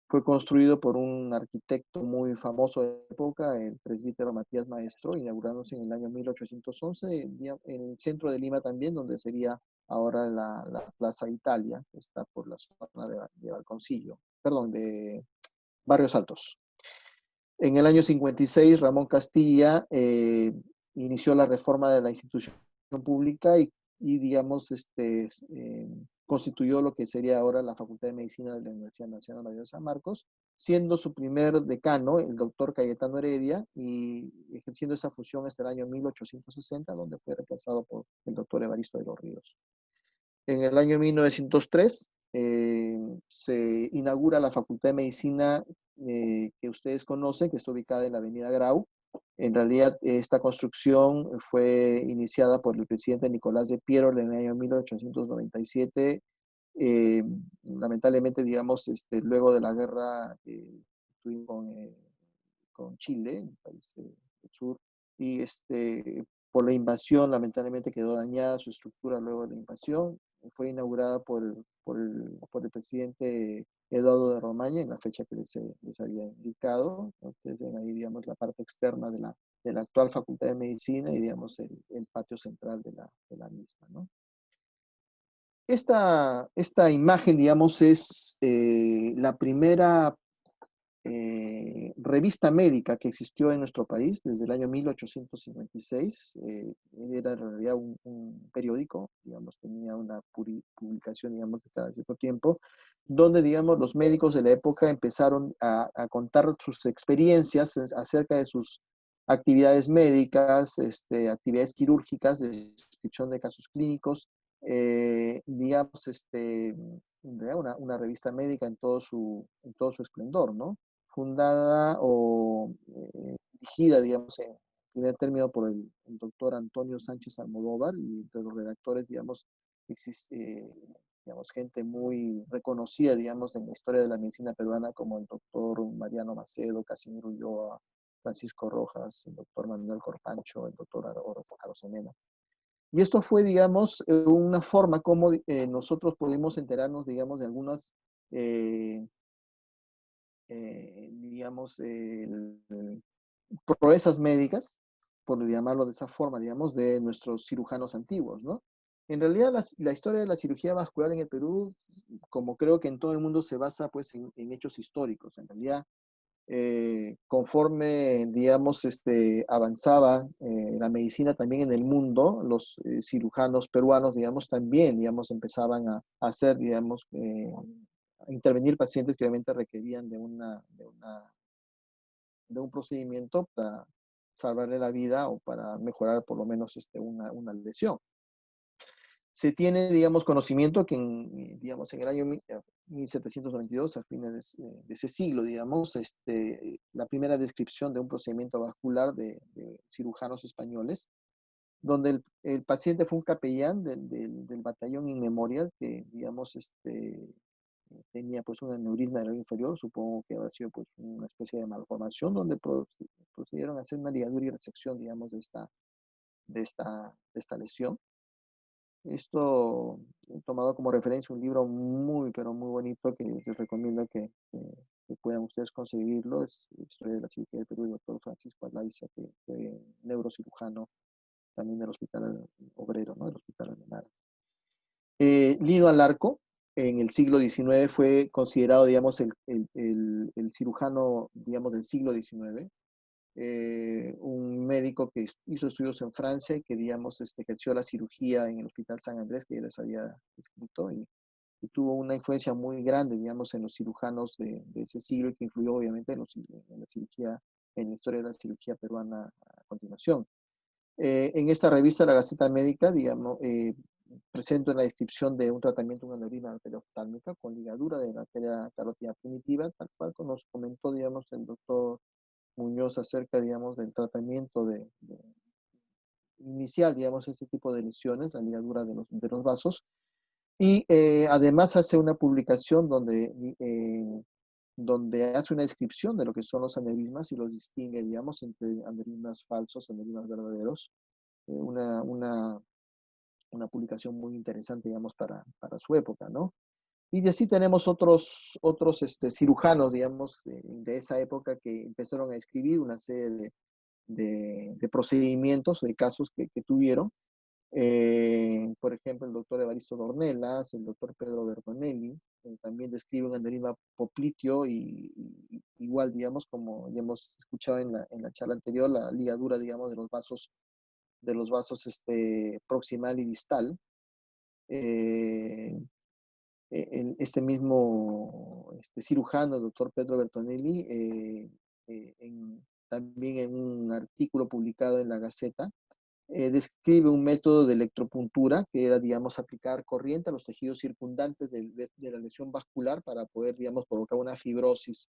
Fue construido por un arquitecto muy famoso de la época, el presbítero Matías Maestro, inaugurándose en el año 1811, en el centro de Lima también, donde sería ahora la Plaza Italia, que está por la zona de Balconcillo, perdón, de Barrios Altos. En el año 56, Ramón Castilla inició la reforma de la institución pública y digamos, constituyó lo que sería ahora la Facultad de Medicina de la Universidad Nacional Mayor de San Marcos, siendo su primer decano el doctor Cayetano Heredia y ejerciendo esa función hasta el año 1860, donde fue reemplazado por el doctor Evaristo de los Ríos. En el año 1903 se inaugura la Facultad de Medicina que ustedes conocen, que está ubicada en la Avenida Grau. En realidad, esta construcción fue iniciada por el presidente Nicolás de Piero en el año 1897. Lamentablemente, digamos, luego de la guerra que tuvimos con Chile, el país del sur, y por la invasión, lamentablemente quedó dañada su estructura luego de la invasión. Fue inaugurada por el presidente Eduardo de Romaña en la fecha que les había indicado. Ustedes ven ahí, digamos, la parte externa de la actual Facultad de Medicina y, digamos, el patio central de la misma, ¿no? Esta imagen, digamos, es la primera revista médica que existió en nuestro país desde el año 1856. Era en realidad un periódico, digamos, tenía una publicación, digamos, de cada cierto tiempo, donde, digamos, los médicos de la época empezaron a contar sus experiencias acerca de sus actividades médicas, actividades quirúrgicas, descripción de casos clínicos, digamos, una revista médica en todo su esplendor, ¿no? Fundada o dirigida, digamos, en primer término por el doctor Antonio Sánchez Almodóvar, y entre los redactores, digamos, existe, digamos, gente muy reconocida, digamos, en la historia de la medicina peruana, como el doctor Mariano Macedo, Casimiro Ulloa, Francisco Rojas, el doctor Manuel Corpancho, el doctor Arosemena. Y esto fue, digamos, una forma como nosotros pudimos enterarnos, digamos, de algunas digamos, proezas médicas, por llamarlo de esa forma, digamos, de nuestros cirujanos antiguos, ¿no? En realidad, la historia de la cirugía vascular en el Perú, como creo que en todo el mundo, se basa, pues, en hechos históricos. En realidad, conforme, digamos, avanzaba la medicina también en el mundo, los cirujanos peruanos, digamos, también, digamos, empezaban a hacer, digamos, a intervenir pacientes que obviamente requerían de un procedimiento para salvarle la vida o para mejorar por lo menos una lesión. Se tiene, digamos, conocimiento que digamos, en el año 1792, a fines de ese siglo, digamos, la primera descripción de un procedimiento vascular de cirujanos españoles, donde el paciente fue un capellán del batallón Inmemorial que, digamos, tenía pues un aneurisma del labio inferior, supongo que habrá sido pues una especie de malformación, donde procedieron a hacer una ligadura y resección, digamos, de esta lesión. Esto he tomado como referencia un libro muy, pero muy bonito que les recomiendo que puedan ustedes conseguirlo. Es Historia de la Cirugía del Perú, del doctor Francisco Alaiza, que fue neurocirujano también del Hospital Obrero, ¿no? Del Hospital Almenara. Lino Alarco, en el siglo XIX, fue considerado, digamos, el cirujano, digamos, del siglo XIX. Un médico que hizo estudios en Francia y que, digamos, ejerció la cirugía en el Hospital San Andrés, que ya les había escrito, y tuvo una influencia muy grande, digamos, en los cirujanos de ese siglo, y que influyó, obviamente, en la cirugía, en la historia de la cirugía peruana a continuación. En esta revista, La Gaceta Médica, digamos, presento en la descripción de un tratamiento, una aneurisma arterioftalmica con ligadura de la arteria carótida primitiva, tal cual como nos comentó, digamos, el doctor Muñoz acerca, digamos, del tratamiento inicial, digamos, este tipo de lesiones, la ligadura de los vasos. Y además hace una publicación donde hace una descripción de lo que son los aneurismas y los distingue, digamos, entre aneurismas falsos, aneurismas verdaderos. Una publicación muy interesante, digamos, para su época, ¿no? Y así tenemos otros cirujanos, digamos, de esa época que empezaron a escribir una serie de procedimientos, de casos que tuvieron. Por ejemplo, el doctor Evaristo Dornelas, el doctor Pedro Bertonelli, también describe un aneurisma popliteo y igual, digamos, como ya hemos escuchado en la charla anterior, la ligadura, digamos, de los vasos proximal y distal. Eh, este mismo cirujano, el doctor Pedro Bertonelli, también en un artículo publicado en la Gaceta, describe un método de electropuntura que era, digamos, aplicar corriente a los tejidos circundantes de la lesión vascular para poder, digamos, provocar una fibrosis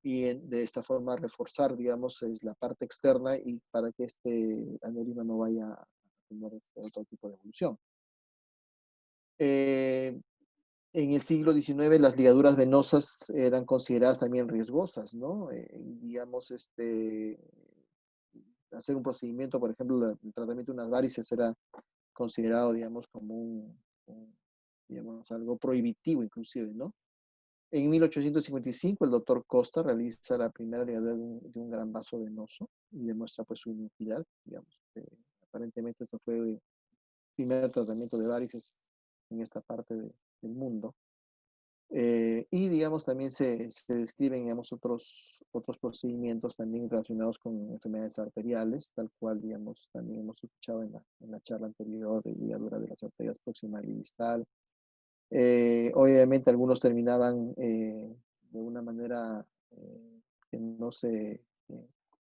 y de esta forma reforzar, digamos, la parte externa y para que este aneurisma no vaya a tener otro tipo de evolución. En el siglo XIX las ligaduras venosas eran consideradas también riesgosas, ¿no? Digamos, hacer un procedimiento, por ejemplo, el tratamiento de unas varices era considerado, digamos, como digamos, algo prohibitivo inclusive, ¿no? En 1855 el doctor Costa realiza la primera ligadura de un gran vaso venoso y demuestra pues su inocuidad, digamos. Aparentemente eso fue el primer tratamiento de varices en esta parte del mundo. Y digamos también se describen digamos otros procedimientos también relacionados con enfermedades arteriales, tal cual digamos también hemos escuchado en la charla anterior de ligadura de las arterias proximal y distal. Obviamente algunos terminaban de una manera que no se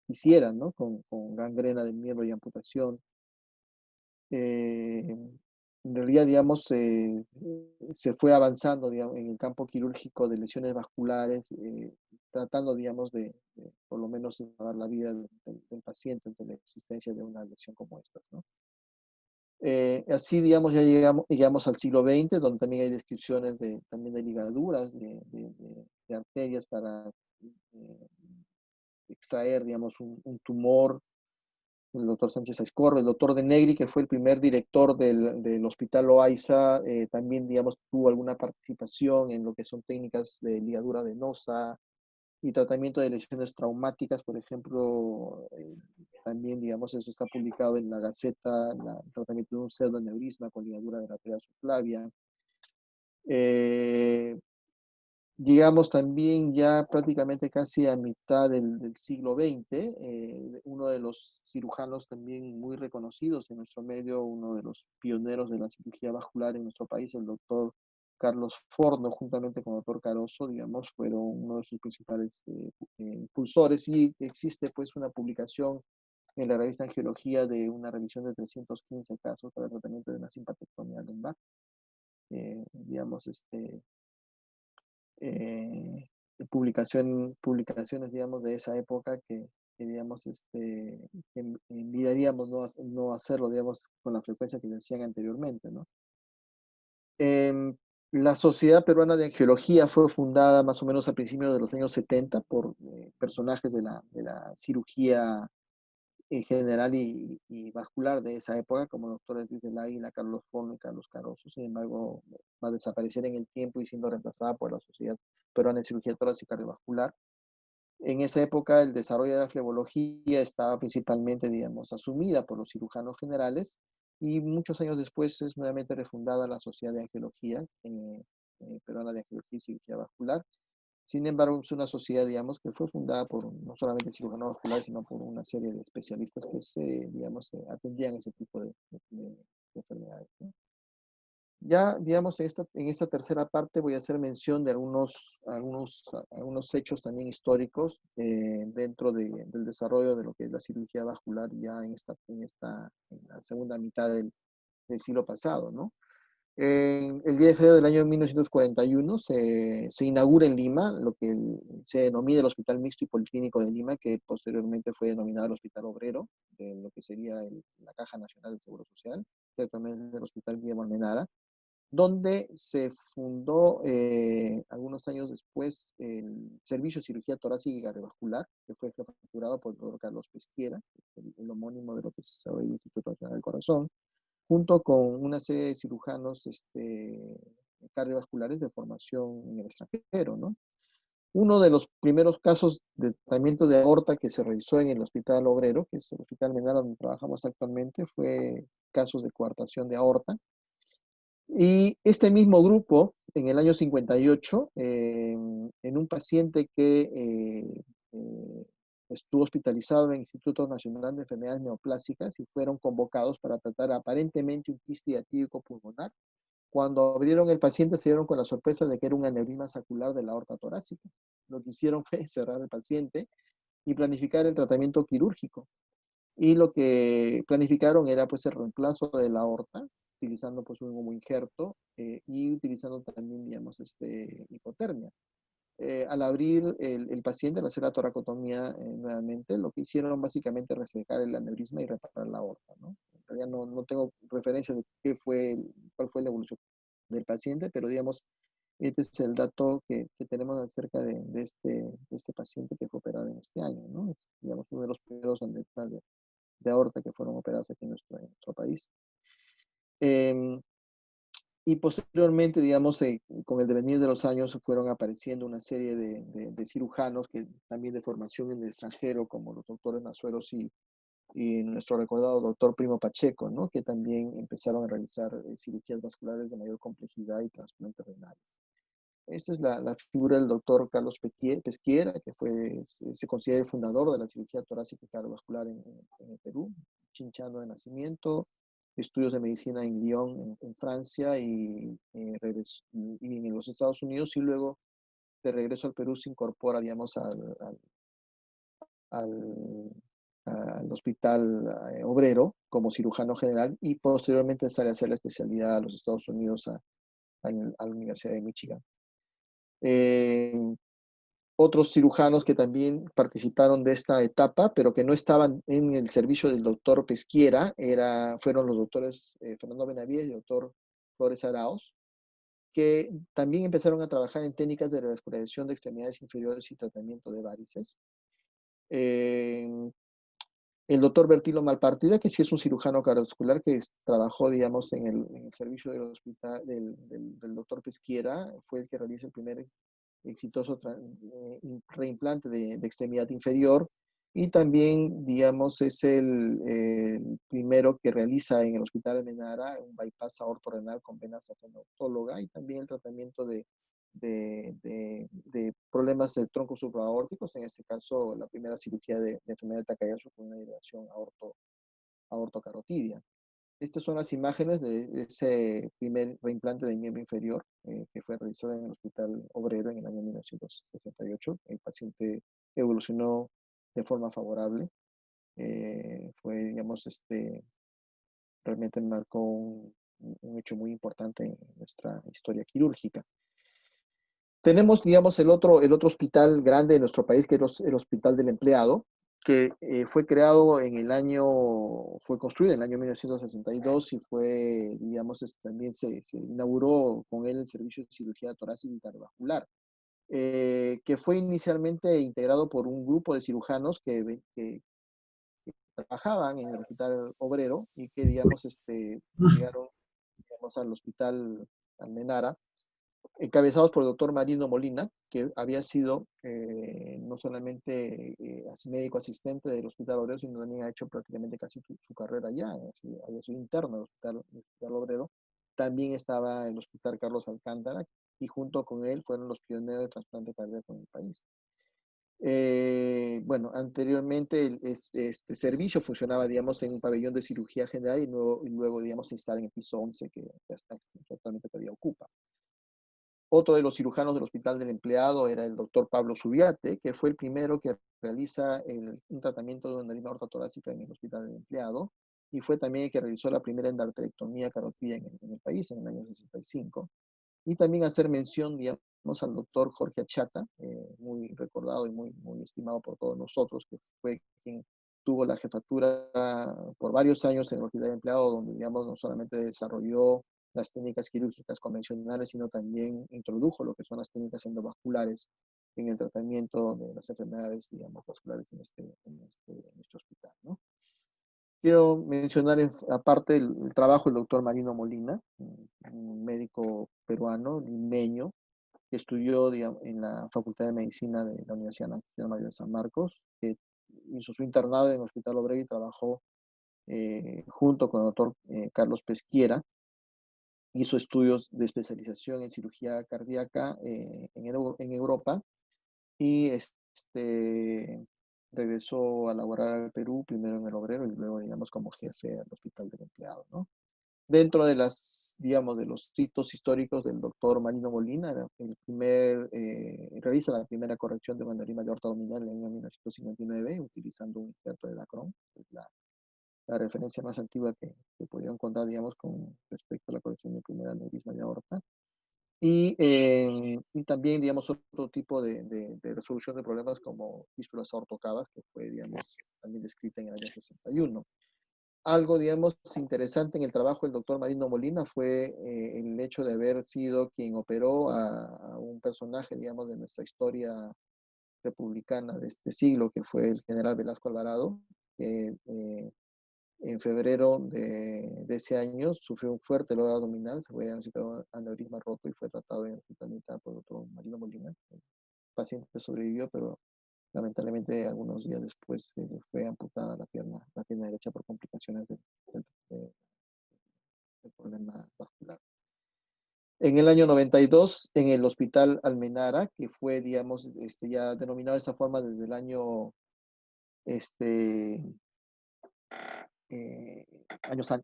quisieran, ¿no? Con gangrena del miembro y amputación. Eh, en realidad, digamos, se fue avanzando, digamos, en el campo quirúrgico de lesiones vasculares, tratando, digamos, de por lo menos salvar la vida del paciente ante la existencia de una lesión como estas, ¿no? Así, digamos, ya llegamos al siglo XX, donde también hay descripciones también de ligaduras, de arterias para extraer, digamos, un tumor. El doctor Sánchez Aizcorbe, el doctor De Negri, que fue el primer director del Hospital Loaiza, también, digamos, tuvo alguna participación en lo que son técnicas de ligadura venosa y tratamiento de lesiones traumáticas, por ejemplo, también, digamos, eso está publicado en la Gaceta, el tratamiento de un pseudoneurisma con ligadura de la arteria subclavia. Llegamos también ya prácticamente casi a mitad del siglo XX, uno de los cirujanos también muy reconocidos en nuestro medio, uno de los pioneros de la cirugía vascular en nuestro país, el doctor Carlos Forno, juntamente con el doctor Caroso, digamos, fueron uno de sus principales impulsores, y existe pues una publicación en la revista Angiología de una revisión de 315 casos para el tratamiento de una simpatectomía lumbar. Digamos, publicaciones, digamos, de esa época digamos, que envidiaríamos no hacerlo, digamos, con la frecuencia que decían anteriormente, ¿no? La Sociedad Peruana de Angiología fue fundada más o menos a principios de los años 70 por personajes de la cirugía en general y vascular de esa época, como doctores Luis del Águila, Carlos Forno y Carlos Caroso. Sin embargo, va a desaparecer en el tiempo y siendo reemplazada por la Sociedad Peruana de Cirugía Torácica y Cardiovascular. En esa época, el desarrollo de la flebología estaba principalmente, digamos, asumida por los cirujanos generales, y muchos años después es nuevamente refundada la Sociedad de Angiología Peruana de Angiología y Cirugía Vascular. Sin embargo, es una sociedad, digamos, que fue fundada por no solamente cirujanos vasculares, sino por una serie de especialistas que digamos, atendían ese tipo de enfermedades, ¿no? Ya, digamos, en esta tercera parte voy a hacer mención de algunos hechos también históricos dentro del desarrollo de lo que es la cirugía vascular ya en la segunda mitad del siglo pasado, ¿no? El 10 de febrero del año 1941 se inaugura en Lima lo que se denomina el Hospital Mixto y Policlínico de Lima, que posteriormente fue denominado el Hospital Obrero, de lo que sería la Caja Nacional del Seguro Social, que también es el Hospital Guillermo Almenara, donde se fundó algunos años después el Servicio de Cirugía Torácica y Cardiovascular, que fue jefaturado por el doctor Carlos Pesquiera, el homónimo de lo que es el Instituto Nacional del Corazón, junto con una serie de cirujanos cardiovasculares de formación en el extranjero, ¿no? Uno de los primeros casos de tratamiento de aorta que se realizó en el Hospital Obrero, que es el Hospital Menara donde trabajamos actualmente, fue casos de coartación de aorta. Y este mismo grupo, en el año 58, en un paciente que estuvo hospitalizado en el Instituto Nacional de Enfermedades Neoplásicas y fueron convocados para tratar aparentemente un quiste diatídico pulmonar. Cuando abrieron el paciente se dieron con la sorpresa de que era un aneurisma sacular de la aorta torácica. Lo que hicieron fue cerrar el paciente y planificar el tratamiento quirúrgico. Y lo que planificaron era pues el reemplazo de la aorta, utilizando pues un homo injerto y utilizando también, digamos, hipotermia. Al abrir el paciente, al hacer la toracotomía nuevamente, lo que hicieron básicamente es resecar el aneurisma y reparar la aorta, ¿no? En realidad no tengo referencia de cuál fue la evolución del paciente, pero digamos, este es el dato que tenemos acerca de este paciente que fue operado en este año, ¿no? Es, digamos, uno de los primeros aneurismas de aorta que fueron operados aquí en nuestro país. Y posteriormente, digamos, con el devenir de los años fueron apareciendo una serie de cirujanos que también de formación en el extranjero, como los doctores Mazuelos y nuestro recordado doctor Primo Pacheco, ¿no? Que también empezaron a realizar cirugías vasculares de mayor complejidad y trasplantes renales. Esta es la figura del doctor Carlos Pesquiera, que se considera el fundador de la cirugía torácica y cardiovascular en el Perú, chinchano de nacimiento, estudios de medicina en Lyon, en Francia, y en los Estados Unidos, y luego de regreso al Perú se incorpora, digamos, al, al Hospital Obrero como cirujano general, y posteriormente sale a hacer la especialidad a los Estados Unidos, a la Universidad de Michigan. Otros cirujanos que también participaron de esta etapa, pero que no estaban en el servicio del doctor Pesquiera, fueron los doctores Fernando Benavides y el doctor Flores Arauz, que también empezaron a trabajar en técnicas de revascularización de extremidades inferiores y tratamiento de varices. El doctor Bertilo Malpartida, que sí es un cirujano cardiovascular que trabajó, digamos, en el servicio del hospital del doctor Pesquiera, fue el que realiza el primer exitoso reimplante de extremidad inferior, y también, digamos, es el primero que realiza en el Hospital de Menara un bypass aortorenal con vena safenautóloga, y también el tratamiento de problemas del tronco supraórticos, en este caso la primera cirugía de enfermedad de Takayasu con una derivación aortocarotidia. Estas son las imágenes de ese primer reimplante de miembro inferior que fue realizado en el Hospital Obrero en el año 1968. El paciente evolucionó de forma favorable. Digamos, realmente marcó un hecho muy importante en nuestra historia quirúrgica. Tenemos, digamos, el otro hospital grande de nuestro país, que es el Hospital del Empleado, que fue construido en el año 1962 y fue, digamos, también se inauguró con él el servicio de cirugía torácica y cardiovascular, que fue inicialmente integrado por un grupo de cirujanos que trabajaban en el Hospital Obrero y que, digamos, llegaron, digamos, al Hospital Almenara, encabezados por el doctor Marino Molina, que había sido no solamente médico asistente del Hospital Obrero, sino también ha hecho prácticamente casi su carrera allá, había sido interno del Hospital Obrero. También estaba el Hospital Carlos Alcántara, y junto con él fueron los pioneros de trasplante cardíaco en el país. Bueno, anteriormente este servicio funcionaba, digamos, en un pabellón de cirugía general, y luego digamos, se instala en el piso 11 que actualmente todavía ocupa. Otro de los cirujanos del Hospital del Empleado era el doctor Pablo Subiate, que fue el primero que realiza un tratamiento de aneurisma aorta torácica en el Hospital del Empleado, y fue también el que realizó la primera endarterectomía carotidia en el país en el año 65. Y también hacer mención, digamos, al doctor Jorge Achata, muy recordado y muy estimado por todos nosotros, que fue quien tuvo la jefatura por varios años en el Hospital del Empleado, donde, digamos, no solamente desarrolló las técnicas quirúrgicas convencionales, sino también introdujo lo que son las técnicas endovasculares en el tratamiento de las enfermedades, digamos, vasculares en este hospital, ¿no? Quiero mencionar, aparte, el trabajo del doctor Marino Molina, un médico peruano, limeño, que estudió digamos, en la Facultad de Medicina de la Universidad Nacional Mayor de San Marcos, que hizo su internado en el Hospital Obrero y trabajó junto con el doctor Carlos Pesquiera. Hizo estudios de especialización en cirugía cardíaca en Europa y regresó a laborar al Perú, primero en el Obrero y luego, digamos, como jefe del Hospital del Empleado, ¿no? Dentro de digamos, de los hitos históricos del doctor Marino Molina, realiza la primera corrección de un aneurisma de aorta abdominal en el año 1959, utilizando un injerto de Dacron, que es la referencia más antigua que podía encontrar, digamos, con respecto a la corrección del primer aneurisma de aorta. Y también, digamos, otro tipo de resolución de problemas como fístulas aortocavas, que fue, digamos, también descrita en el año 61. Algo, digamos, interesante en el trabajo del doctor Marino Molina fue el hecho de haber sido quien operó a un personaje, digamos, de nuestra historia republicana de este siglo, que fue el general Velasco Alvarado, que en febrero de ese año sufrió un fuerte dolor abdominal, se fue diagnosticado aneurisma roto y fue tratado en el hospital militar por el doctor Marino Molina. El paciente sobrevivió, pero lamentablemente algunos días después fue amputada la pierna derecha por complicaciones del problema vascular. En el año 92, en el Hospital Almenara, que fue, digamos, ya denominado de esa forma desde el año,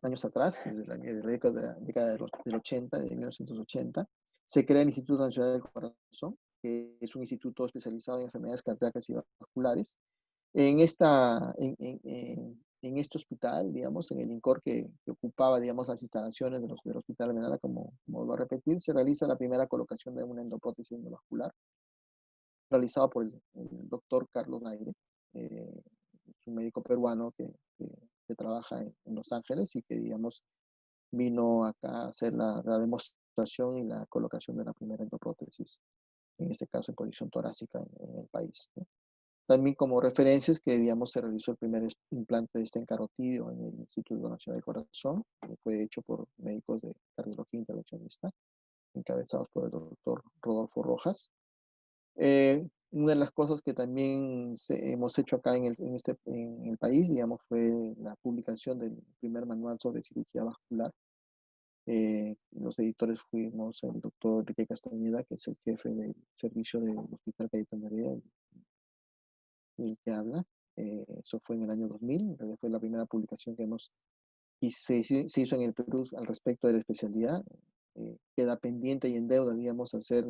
años atrás, desde la década del 80, de 1980, se crea el Instituto Nacional del Corazón, que es un instituto especializado en enfermedades cardíacas y vasculares. En este hospital, digamos, en el INCOR que ocupaba, digamos, las instalaciones del Hospital Almenara, como vuelvo a repetir, se realiza la primera colocación de una endoprótesis endovascular, realizada por el doctor Carlos Naire, es un médico peruano que trabaja en Los Ángeles y que, digamos, vino acá a hacer la demostración y la colocación de la primera endoprótesis, en este caso en posición torácica en el país, ¿no? También como referencias que, digamos, se realizó el primer implante de stent carotídeo en el Instituto Nacional del Corazón, que fue hecho por médicos de cardiología intervencionista, encabezados por el doctor Rodolfo Rojas. Una de las cosas que también hemos hecho acá en el país, digamos, fue la publicación del primer manual sobre cirugía vascular. Los editores fuimos el doctor Enrique Castañeda, que es el jefe del servicio del Hospital Cayetano Heredia, el que habla. Eso fue en el año 2000, fue la primera publicación que se hizo en el Perú al respecto de la especialidad. Queda pendiente y en deuda, digamos, hacer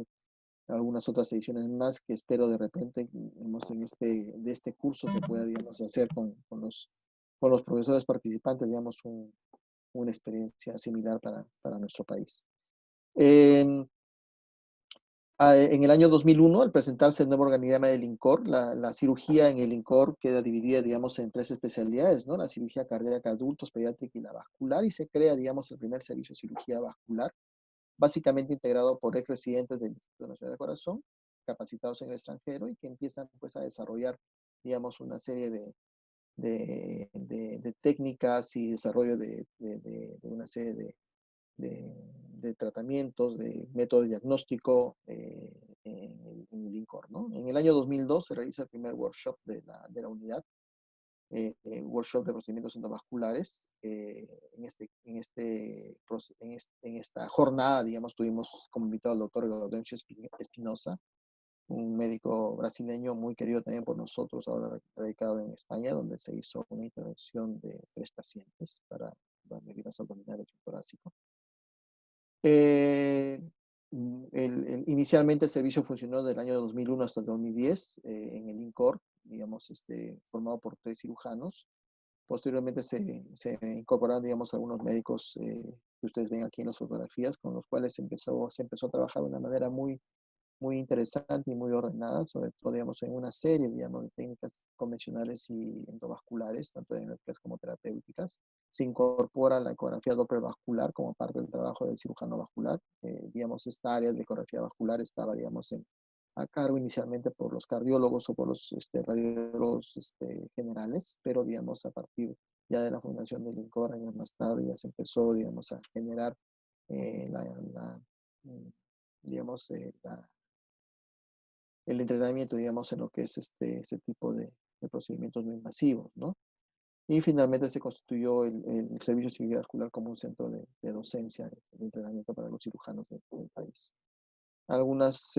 algunas otras ediciones más que espero de repente de este curso se pueda, digamos, hacer con los profesores participantes, digamos, una experiencia similar para nuestro país. En el año 2001, al presentarse el nuevo organigrama del INCOR, la cirugía en el INCOR queda dividida, digamos, en tres especialidades, ¿no? La cirugía cardíaca adultos, pediátrica y la vascular, y se crea, digamos, el primer servicio de cirugía vascular, básicamente integrado por ex residentes del Instituto Nacional del Corazón, capacitados en el extranjero y que empiezan, pues, a desarrollar, digamos, una serie de técnicas y desarrollo de una serie de tratamientos, de método de diagnóstico en el INCOR, ¿no? En el año 2002 se realiza el primer workshop de la unidad, workshop de procedimientos endovasculares. En esta jornada, digamos, tuvimos como invitado al doctor Gaudencio Espinosa, un médico brasileño muy querido también por nosotros, ahora radicado en España, donde se hizo una intervención de 3 pacientes para aneurismas abdominales y torácico. Inicialmente el servicio funcionó del año 2001 hasta el 2010 en el INCOR, digamos, formado por 3 cirujanos. Posteriormente se incorporaron, digamos, algunos médicos que ustedes ven aquí en las fotografías, con los cuales se empezó a trabajar de una manera muy interesante y muy ordenada, sobre todo, digamos, en una serie, digamos, de técnicas convencionales y endovasculares, tanto diagnósticas como terapéuticas. Se incorpora la ecografía Doppler vascular como parte del trabajo del cirujano vascular. Digamos, esta área de ecografía vascular estaba, digamos, a cargo inicialmente por los cardiólogos o por los radiólogos generales, pero, digamos, a partir ya de la fundación del INCOR, años más tarde, ya se empezó, digamos, a generar eh, la, la, mm, digamos, el entrenamiento, digamos, en lo que es este tipo de procedimientos no invasivos, ¿no? Y finalmente se constituyó el Servicio de Cirugía Vascular como un centro de docencia, de entrenamiento para los cirujanos del país. Algunas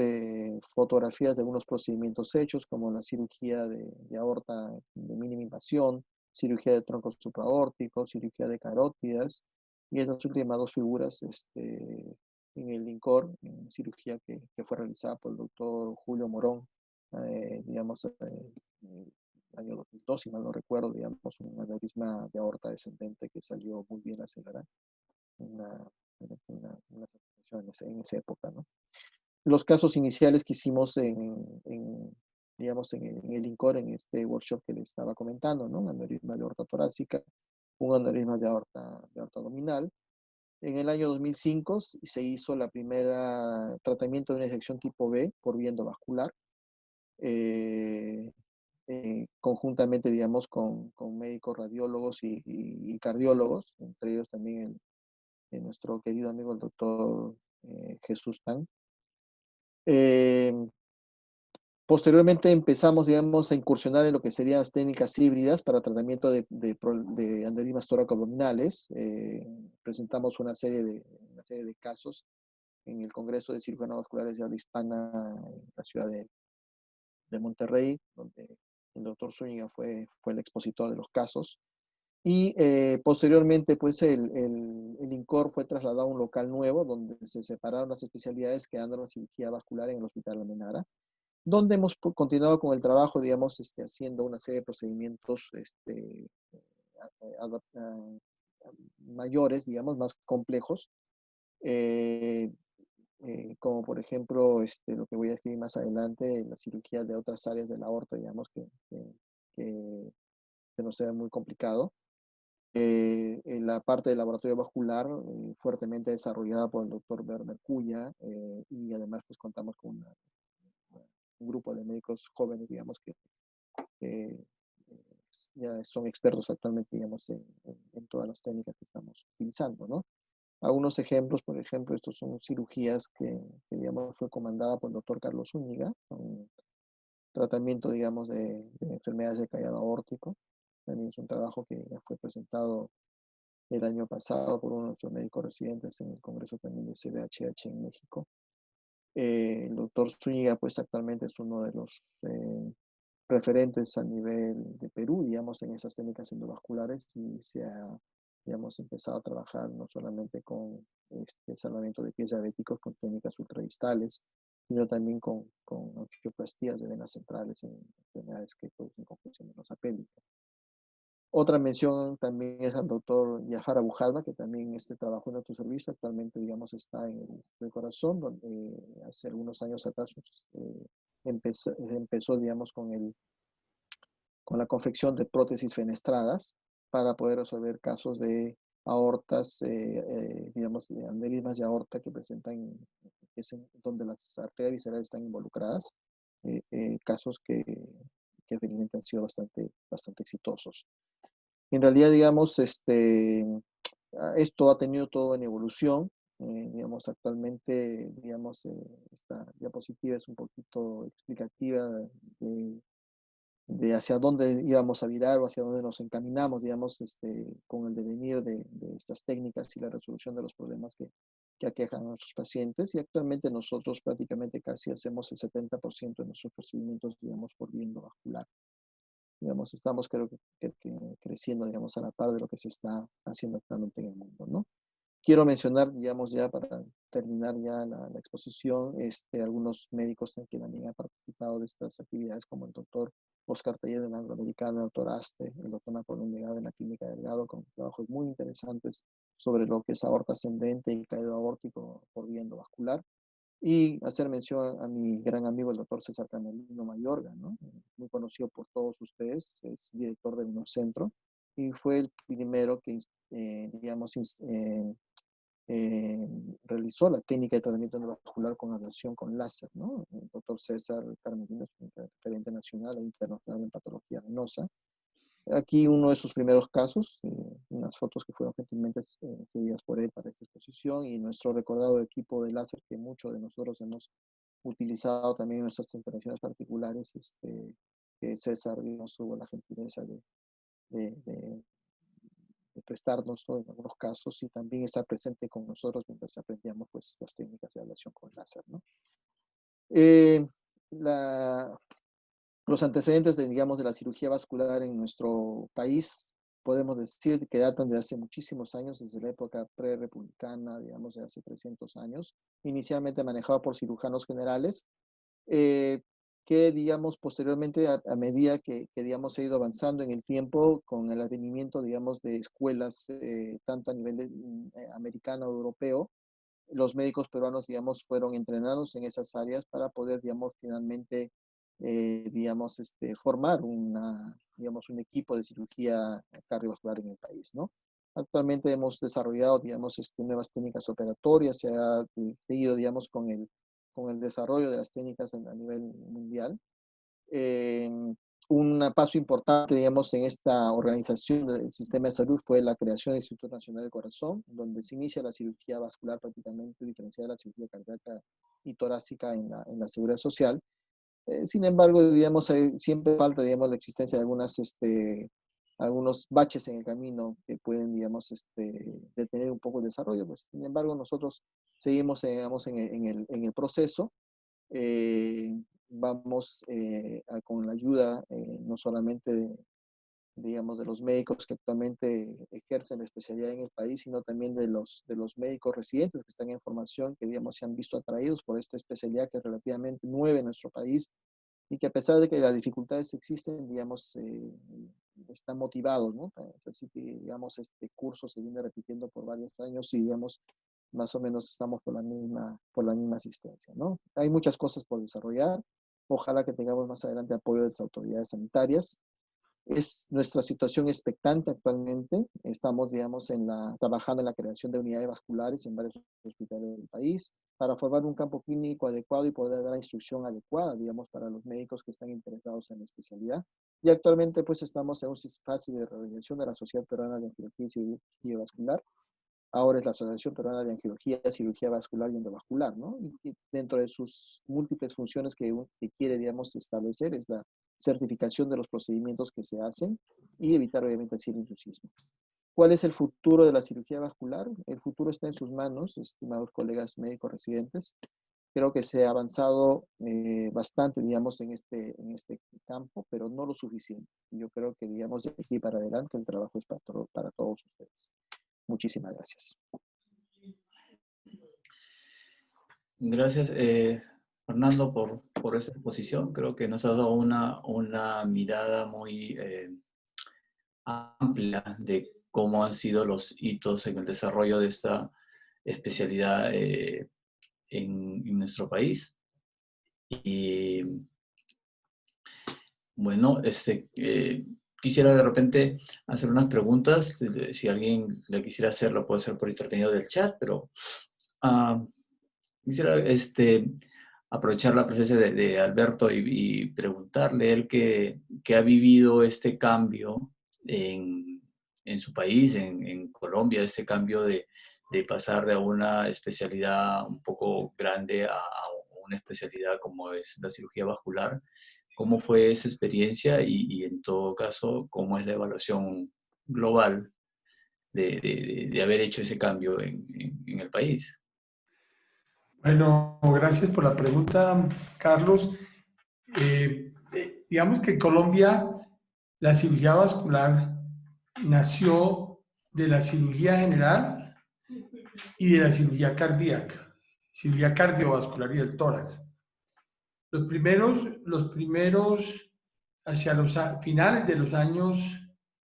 fotografías de algunos procedimientos hechos, como la cirugía de aorta de mínima invasión, cirugía de tronco supraórtico, cirugía de carótidas, y estas últimas dos figuras en el INCOR, en cirugía que fue realizada por el doctor Julio Morón, digamos, el año 2002, si mal no recuerdo, digamos, un aneurisma de aorta descendente que salió muy bien a acelerar, una situación en esa época, ¿no? Los casos iniciales que hicimos digamos, en el INCOR, en este workshop que les estaba comentando, ¿no? Un aneurisma de aorta torácica, un aneurisma de aorta abdominal. En el año 2005 se hizo la primera tratamiento de una disección tipo B por vía endovascular, conjuntamente, digamos, con médicos radiólogos y cardiólogos, entre ellos también nuestro querido amigo el doctor Jesús Tan. Posteriormente empezamos, digamos, a incursionar en lo que serían las técnicas híbridas para tratamiento de aneurismas toracoabdominales. Presentamos una serie de casos en el Congreso de Cirujanos Vasculares de Habla Hispana en la ciudad de Monterrey, donde el doctor Zúñiga fue el expositor de los casos. Y posteriormente, pues, el INCOR fue trasladado a un local nuevo, donde se separaron las especialidades, quedando la cirugía vascular en el Hospital Almenara, donde hemos continuado con el trabajo, digamos, haciendo una serie de procedimientos mayores, digamos, más complejos, eh, como por ejemplo lo que voy a escribir más adelante, la cirugía de otras áreas de la aorta, digamos, que no sea muy complicado. En la parte del laboratorio vascular, fuertemente desarrollada por el doctor Werner Cuya, y además pues contamos con un grupo de médicos jóvenes, digamos, que ya son expertos actualmente, digamos, en todas las técnicas que estamos utilizando, ¿no? Algunos ejemplos, por ejemplo, estos son cirugías digamos, fue comandada por el doctor Carlos Zúñiga, un tratamiento, digamos, de enfermedades de callado aórtico. También es un trabajo que ya fue presentado el año pasado por uno de nuestros médicos residentes en el Congreso también de CBHH en México. El doctor Zúñiga, pues actualmente es uno de los referentes a nivel de Perú, digamos, en esas técnicas endovasculares, y se ha, digamos, empezado a trabajar no solamente con salvamento de pies diabéticos con técnicas ultradistales, sino también con angioplastías de venas centrales en enfermedades que producen confusión venosa pélvica. Otra mención también es al doctor Jafar Abujadba, que también trabajó en nuestro servicio, actualmente, digamos, está en el corazón, donde hace algunos años atrás empezó, digamos, con la confección de prótesis fenestradas para poder resolver casos de aortas, digamos, de aneurismas de aorta que presentan, donde las arterias viscerales están involucradas, casos que felizmente han sido bastante exitosos. En realidad, digamos, esto ha tenido todo en evolución. Digamos, actualmente, digamos, esta diapositiva es un poquito explicativa de hacia dónde íbamos a virar o hacia dónde nos encaminamos, digamos, con el devenir de estas técnicas y la resolución de los problemas que aquejan a nuestros pacientes. Y actualmente nosotros prácticamente casi hacemos el 70% de nuestros procedimientos, digamos, por vía endovascular. Digamos, estamos creo que creciendo, digamos, a la par de lo que se está haciendo actualmente en el mundo, ¿no? Quiero mencionar, digamos, ya para terminar ya la exposición, algunos médicos que también han participado de estas actividades, como el doctor Oscar Taller de la Angloamericana, el doctor Aste, el doctor Napoleón Delgado en la Clínica Delgado, con trabajos muy interesantes sobre lo que es aorta ascendente y caído aórtico por vía endovascular. Y hacer mención a mi gran amigo, el doctor César Camelino Mayorga, ¿no? Muy conocido por todos ustedes, es director del Centro y fue el primero que, digamos, realizó la técnica de tratamiento endovascular con ablación con láser, ¿no? El doctor César Carmelino es un referente nacional e internacional en patología venosa. Aquí uno de sus primeros casos, unas fotos que fueron gentilmente cedidas por él para esta exposición, y nuestro recordado equipo de láser que muchos de nosotros hemos utilizado también en nuestras intervenciones particulares, que César, digamos, tuvo la gentileza de, de- de prestarnos, ¿no? En algunos casos, y también estar presente con nosotros mientras aprendíamos pues, las técnicas de ablación con láser, ¿no? Eh, la, los antecedentes digamos, de la cirugía vascular en nuestro país, podemos decir que datan de hace muchísimos años, desde la época pre-republicana, digamos, de hace 300 años, inicialmente manejado por cirujanos generales, que, digamos, posteriormente, a medida que, digamos, se ha ido avanzando en el tiempo, con el advenimiento, digamos, de escuelas, tanto a nivel americano o europeo, los médicos peruanos, digamos, fueron entrenados en esas áreas para poder, digamos, finalmente, digamos, formar digamos, un equipo de cirugía cardiovascular en el país, ¿no? Actualmente hemos desarrollado, digamos, nuevas técnicas operatorias, se ha seguido, digamos, con el desarrollo de las técnicas a nivel mundial. Eh, un paso importante, digamos, en esta organización del sistema de salud fue la creación del Instituto Nacional del Corazón, donde se inicia la cirugía vascular prácticamente diferenciada de la cirugía cardíaca y torácica en la seguridad social. Sin embargo, digamos, siempre falta, digamos, la existencia de algunos baches en el camino que pueden, digamos, detener un poco el desarrollo. Pues, sin embargo, nosotros seguimos, digamos, en el proceso. Vamos con la ayuda no solamente digamos, de los médicos que actualmente ejercen la especialidad en el país, sino también de los médicos residentes que están en formación, que, digamos, se han visto atraídos por esta especialidad que es relativamente nueva en nuestro país y que, a pesar de que las dificultades existen, digamos, están motivados, ¿no? Así que, digamos, este curso se viene repitiendo por varios años y, digamos, más o menos estamos por la misma asistencia, ¿no? Hay muchas cosas por desarrollar. Ojalá que tengamos más adelante apoyo de las autoridades sanitarias. Es nuestra situación expectante actualmente. Estamos, digamos, trabajando en la creación de unidades vasculares en varios hospitales del país para formar un campo clínico adecuado y poder dar la instrucción adecuada, digamos, para los médicos que están interesados en la especialidad. Y actualmente, pues, estamos en una fase de reorganización de la Sociedad Peruana de Angiología y Cirugía Vascular. Ahora es la Asociación Peruana de Angiología, Cirugía Vascular y Endovascular, ¿no? Y dentro de sus múltiples funciones que quiere, digamos, establecer es la certificación de los procedimientos que se hacen y evitar, obviamente, el intrusismo. ¿Cuál es el futuro de la cirugía vascular? El futuro está en sus manos, estimados colegas médicos residentes. Creo que se ha avanzado bastante, digamos, en este campo, pero no lo suficiente. Yo creo que, digamos, de aquí para adelante el trabajo es para todos ustedes. Muchísimas gracias. Gracias, Fernando, por esta exposición. Creo que nos ha dado una mirada muy amplia de cómo han sido los hitos en el desarrollo de esta especialidad en nuestro país. Y bueno, quisiera de repente hacer unas preguntas. Si alguien le quisiera hacer, lo puede hacer por intermedio del chat, pero quisiera aprovechar la presencia de Alberto y preguntarle, él que ha vivido este cambio en su país, en Colombia, este cambio de pasar de una especialidad un poco grande a una especialidad como es la cirugía vascular. ¿Cómo fue esa experiencia y en todo caso, cómo es la evaluación global de haber hecho ese cambio en el país? Bueno, gracias por la pregunta, Carlos. Digamos que en Colombia la cirugía vascular nació de la cirugía general y de la cirugía cardíaca, cirugía cardiovascular y del tórax. Los primeros hacia los finales de los años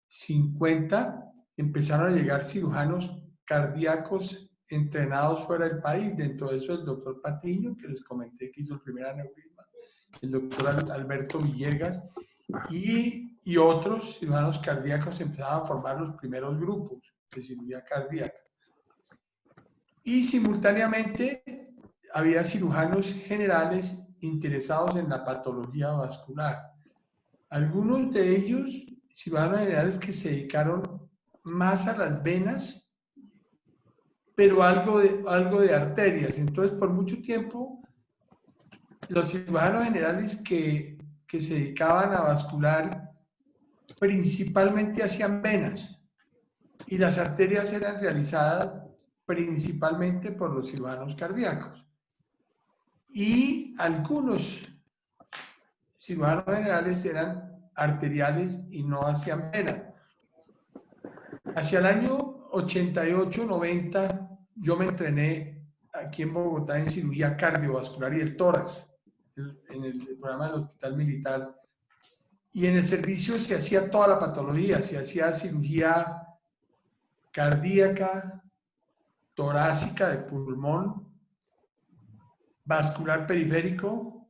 50, empezaron a llegar cirujanos cardíacos entrenados fuera del país. Dentro de eso, el doctor Patiño, que les comenté que hizo el primer aneurisma, el doctor Alberto Villegas y otros cirujanos cardíacos empezaban a formar los primeros grupos de cirugía cardíaca. Y simultáneamente había cirujanos generales interesados en la patología vascular. Algunos de ellos cirujanos generales que se dedicaron más a las venas, pero algo de arterias. Entonces, por mucho tiempo, los cirujanos generales que se dedicaban a vascular principalmente hacían venas y las arterias eran realizadas principalmente por los cirujanos cardíacos. Y algunos cirujanos generales eran arteriales y no hacían venas. Hacia el año 88-90 yo me entrené aquí en Bogotá en cirugía cardiovascular y del tórax, en el programa del Hospital Militar. Y en el servicio se hacía toda la patología, se hacía cirugía cardíaca, torácica de pulmón, vascular periférico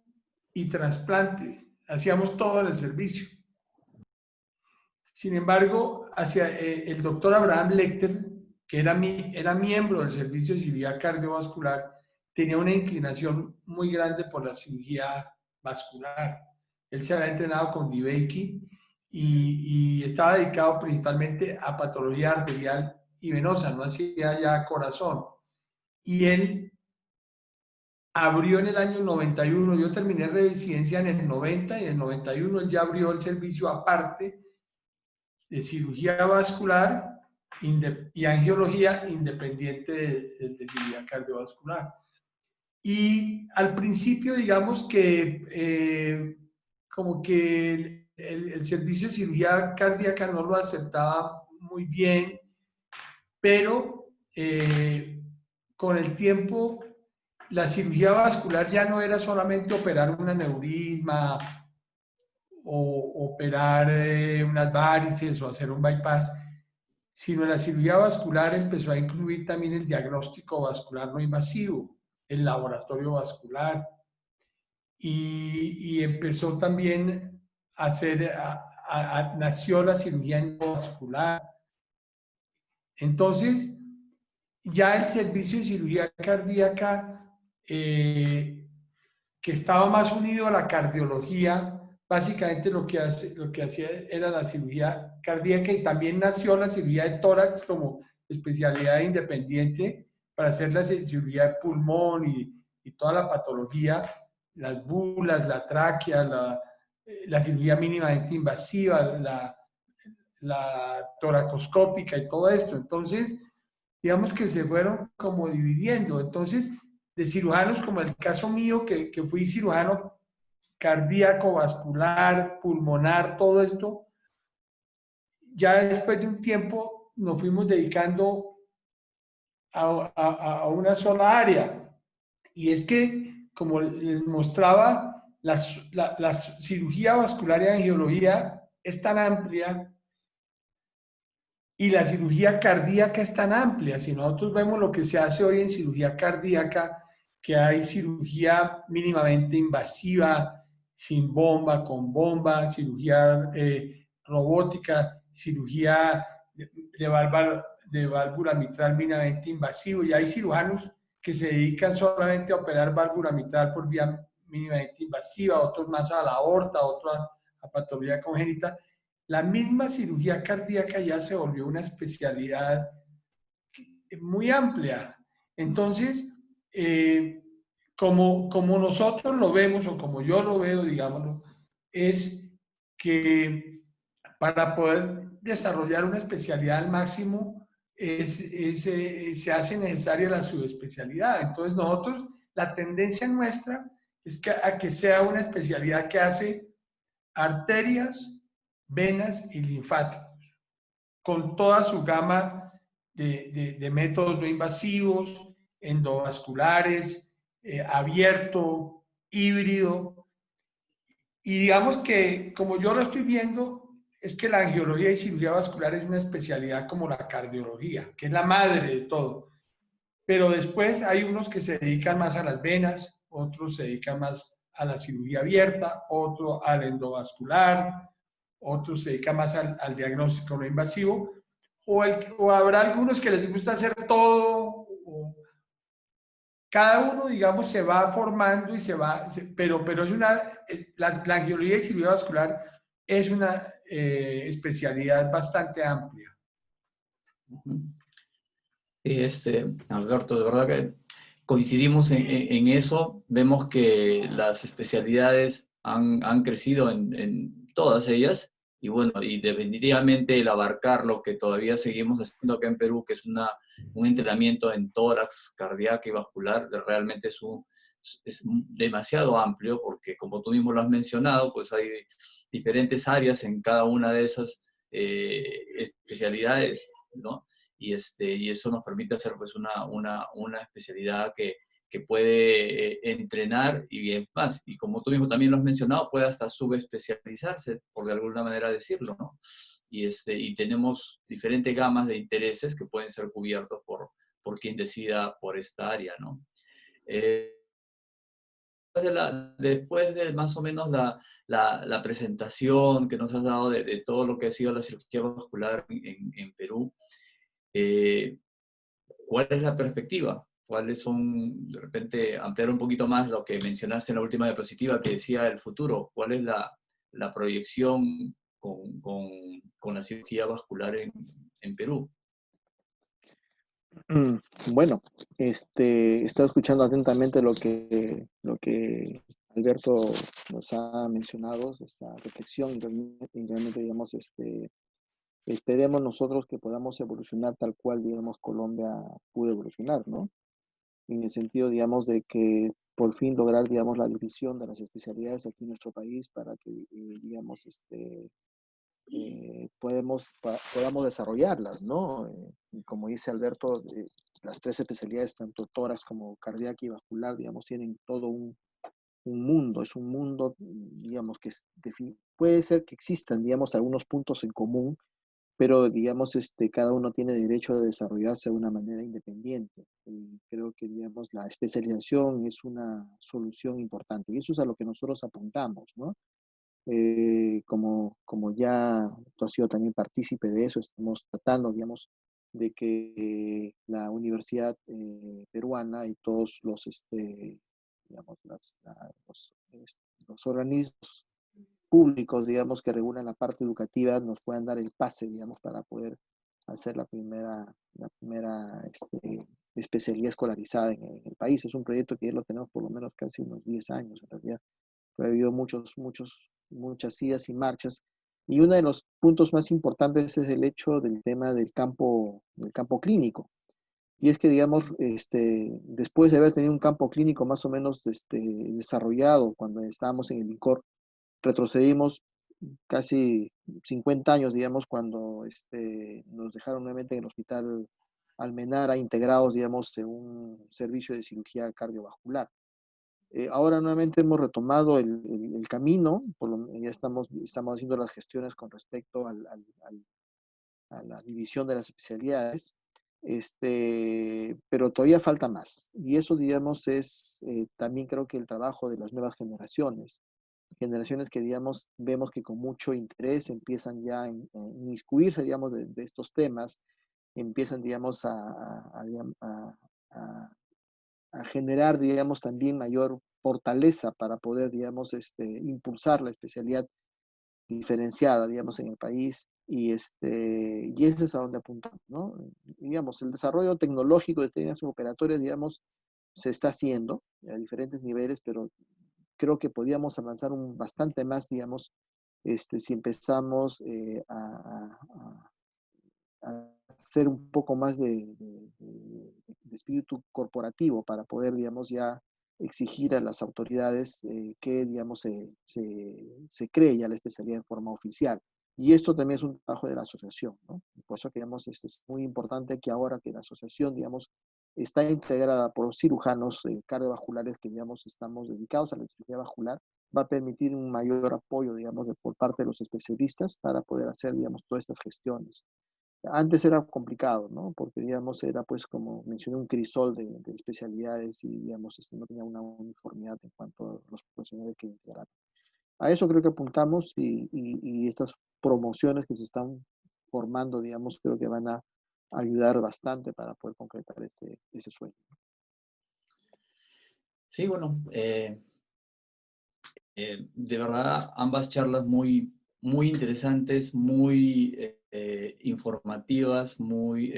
y trasplante. Hacíamos todo en el servicio. Sin embargo, el doctor Abraham Lecter, que era miembro del servicio de cirugía cardiovascular, tenía una inclinación muy grande por la cirugía vascular. Él se había entrenado con DeBakey y estaba dedicado principalmente a patología arterial y venosa, no hacía ya corazón. Y él abrió en el año 91, yo terminé residencia en el 90 y en el 91 él ya abrió el servicio aparte de cirugía vascular y angiología independiente de cirugía cardiovascular. Y al principio, digamos que como que el servicio de cirugía cardíaca no lo aceptaba muy bien, pero con el tiempo la cirugía vascular ya no era solamente operar un aneurisma o operar unas varices o hacer un bypass, sino la cirugía vascular empezó a incluir también el diagnóstico vascular no invasivo, el laboratorio vascular, y empezó también a hacer, nació la cirugía endovascular. Entonces, ya el servicio de cirugía cardíaca, que estaba más unido a la cardiología, básicamente lo que hacía era la cirugía cardíaca, y también nació la cirugía de tórax como especialidad independiente para hacer la cirugía de pulmón y toda la patología, las bulas, la tráquea, la cirugía mínimamente invasiva, la toracoscópica y todo esto. Entonces, digamos que se fueron como dividiendo. Entonces, de cirujanos como el caso mío, que fui cirujano cardíaco, vascular, pulmonar, todo esto, ya después de un tiempo nos fuimos dedicando a una sola área. Y es que, como les mostraba, la cirugía vascular y angiología es tan amplia y la cirugía cardíaca es tan amplia. Si nosotros vemos lo que se hace hoy en cirugía cardíaca, que hay cirugía mínimamente invasiva, sin bomba, con bomba, cirugía robótica, cirugía de válvula mitral mínimamente invasivo, y hay cirujanos que se dedican solamente a operar válvula mitral por vía mínimamente invasiva, otros más a la aorta, otros a patología congénita. La misma cirugía cardíaca ya se volvió una especialidad muy amplia. Entonces, como nosotros lo vemos, o como yo lo veo, digámoslo, es que para poder desarrollar una especialidad al máximo, se hace necesaria la subespecialidad. Entonces, nosotros, la tendencia nuestra es a que sea una especialidad que hace arterias, venas y linfáticos, con toda su gama de métodos no invasivos, endovasculares, abierto, híbrido. Y digamos que, como yo lo estoy viendo, es que la angiología y cirugía vascular es una especialidad como la cardiología, que es la madre de todo. Pero después hay unos que se dedican más a las venas, otros se dedican más a la cirugía abierta, otro al endovascular, otros se dedican más al diagnóstico no invasivo, o habrá algunos que les gusta hacer todo. Cada uno, digamos, se va formando y pero es la angiología y cirugía vascular es una especialidad bastante amplia. Ujú. Alberto, de verdad que coincidimos en eso. Vemos que las especialidades han crecido en todas ellas. Y bueno, y definitivamente el abarcar lo que todavía seguimos haciendo acá en Perú, que es un entrenamiento en tórax, cardíaco y vascular, realmente es demasiado amplio, porque como tú mismo lo has mencionado, pues hay diferentes áreas en cada una de esas especialidades, ¿no? Y eso nos permite hacer pues una especialidad que puede entrenar y bien más. Y como tú mismo también lo has mencionado, puede hasta subespecializarse, por de alguna manera decirlo, ¿no? Y tenemos diferentes gamas de intereses que pueden ser cubiertos por quien decida por esta área, ¿no? Eh, Después de más o menos la presentación que nos has dado de todo lo que ha sido la cirugía vascular en Perú, eh, ¿cuál es la perspectiva? ¿Cuáles son, de repente, ampliar un poquito más lo que mencionaste en la última diapositiva que decía el futuro? ¿Cuál es la proyección con la cirugía vascular en Perú? Bueno, he estado escuchando atentamente lo que Alberto nos ha mencionado, esta reflexión, y realmente, digamos, esperemos nosotros que podamos evolucionar tal cual, digamos, Colombia pudo evolucionar, ¿no? En el sentido, digamos, de que por fin lograr, digamos, la división de las especialidades aquí en nuestro país para que, digamos, podamos desarrollarlas, ¿no? Y como dice Alberto, las tres especialidades, tanto tórax como cardíaca y vascular, digamos, tienen todo un mundo, es un mundo, digamos, que puede ser que existan, digamos, algunos puntos en común, pero, digamos, cada uno tiene derecho a desarrollarse de una manera independiente. Y creo que, digamos, la especialización es una solución importante, y eso es a lo que nosotros apuntamos, ¿no? Como ya tú has sido también partícipe de eso, estamos tratando, digamos, de que la universidad peruana y todos digamos, los organismos públicos, digamos, que regulan la parte educativa, nos puedan dar el pase, digamos, para poder hacer la primera especialidad escolarizada en el país. Es un proyecto que ya lo tenemos por lo menos casi unos 10 años, en realidad. Ha habido muchas idas y marchas. Y uno de los puntos más importantes es el hecho del tema del campo clínico. Y es que, digamos, después de haber tenido un campo clínico más o menos desarrollado cuando estábamos en el INCOR, retrocedimos casi 50 años, digamos, cuando nos dejaron nuevamente en el hospital Almenara integrados, digamos, en un servicio de cirugía cardiovascular. Ahora nuevamente hemos retomado el camino, ya estamos haciendo las gestiones con respecto a la división de las especialidades, pero todavía falta más. Y eso, digamos, es también creo que el trabajo de las nuevas generaciones que, digamos, vemos que con mucho interés empiezan ya a inmiscuirse, digamos, de estos temas, empiezan, digamos, a a generar, digamos, también mayor fortaleza para poder, digamos, impulsar la especialidad diferenciada, digamos, en el país. Y ese es a donde apuntamos, ¿no? Digamos, el desarrollo tecnológico de técnicas operatorias, digamos, se está haciendo a diferentes niveles, pero creo que podríamos avanzar bastante más, digamos, si empezamos a hacer un poco más de espíritu corporativo para poder, digamos, ya exigir a las autoridades que, digamos, se cree ya la especialidad en forma oficial. Y esto también es un trabajo de la asociación, ¿no? Por eso que, digamos, es muy importante que ahora que la asociación, digamos, está integrada por cirujanos cardiovasculares que, digamos, estamos dedicados a la cirugía vascular, va a permitir un mayor apoyo, digamos, por parte de los especialistas para poder hacer, digamos, todas estas gestiones. Antes era complicado, ¿no? Porque, digamos, era, pues, como mencioné, un crisol de especialidades y, digamos, no tenía una uniformidad en cuanto a los profesionales que integraban. A eso creo que apuntamos y estas promociones que se están formando, digamos, creo que van a ayudar bastante para poder concretar ese sueño. Sí, bueno, de verdad ambas charlas muy, muy interesantes, muy informativas, muy